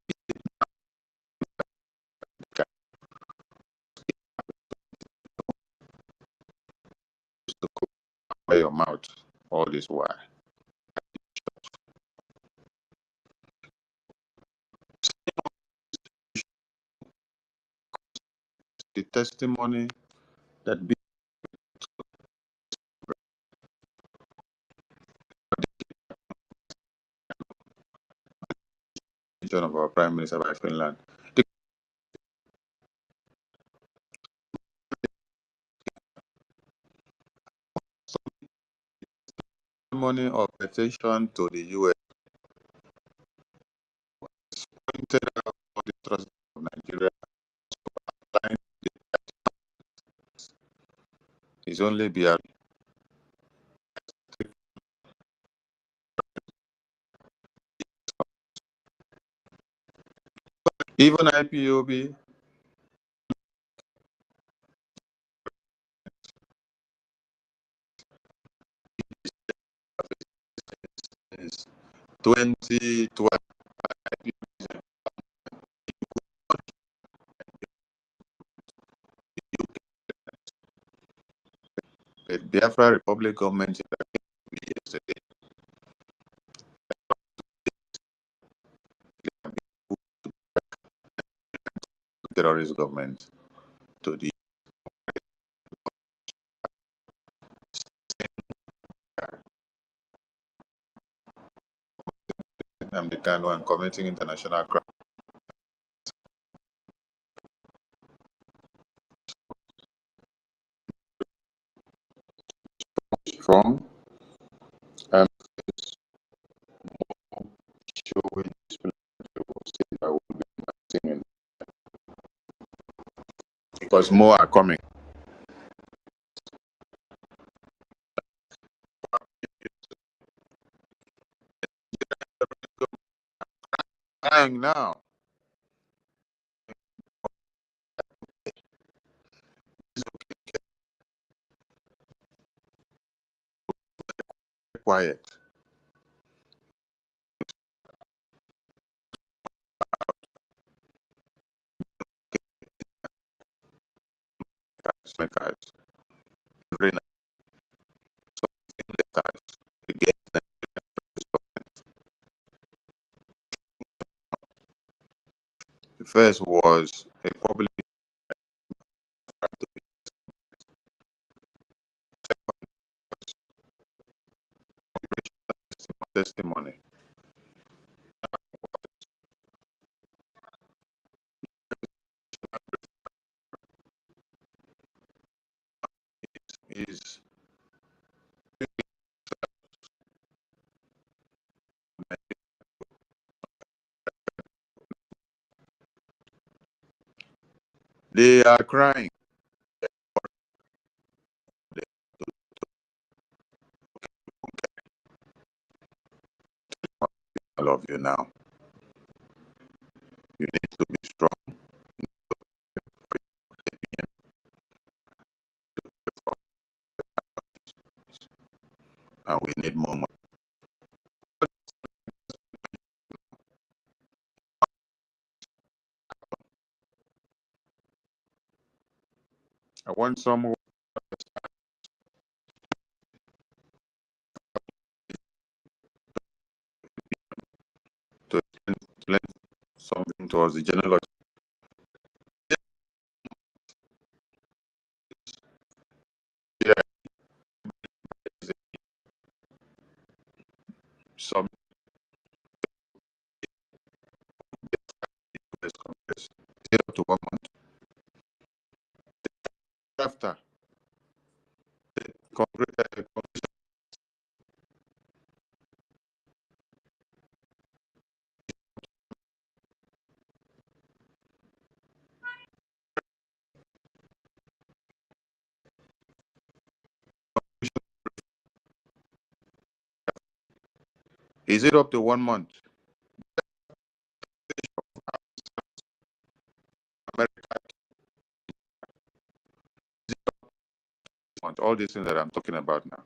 to cover your mouth all this while. The testimony that of our Prime Minister by Finland. The testimony of petition to the US pointed out the trust of Nigeria is only BRGIE. Even IPOB is 2012. The Biafra Republic government yesterday terrorist government to the American and committing international crime. because more are coming. Hang now. Quiet. Guys. Every night. The first was a public testimony. Is they are crying. I love you now. You need to be strong. And we need more money. I want someone to explain something towards the general. Some 0 to 1 month. After the is it up to 1 month? All these things that I'm talking about now.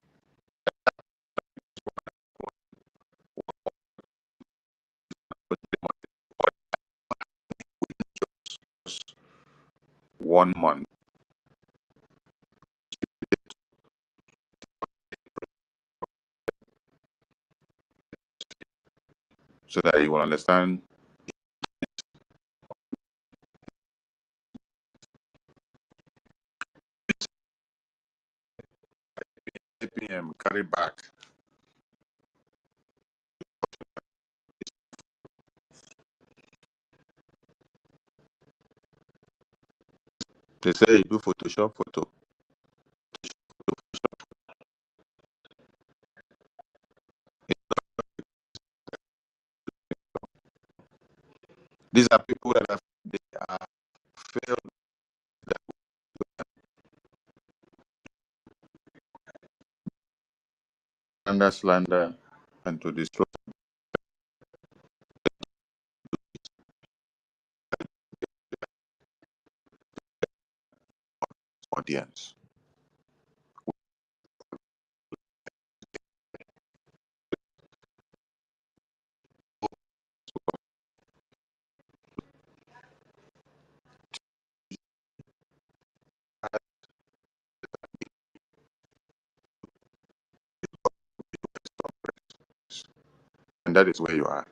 One month. So that you will understand. APM carry back. They say you do Photoshop photo. These are people that have failed under slander and to destroy audience. And that is where you are.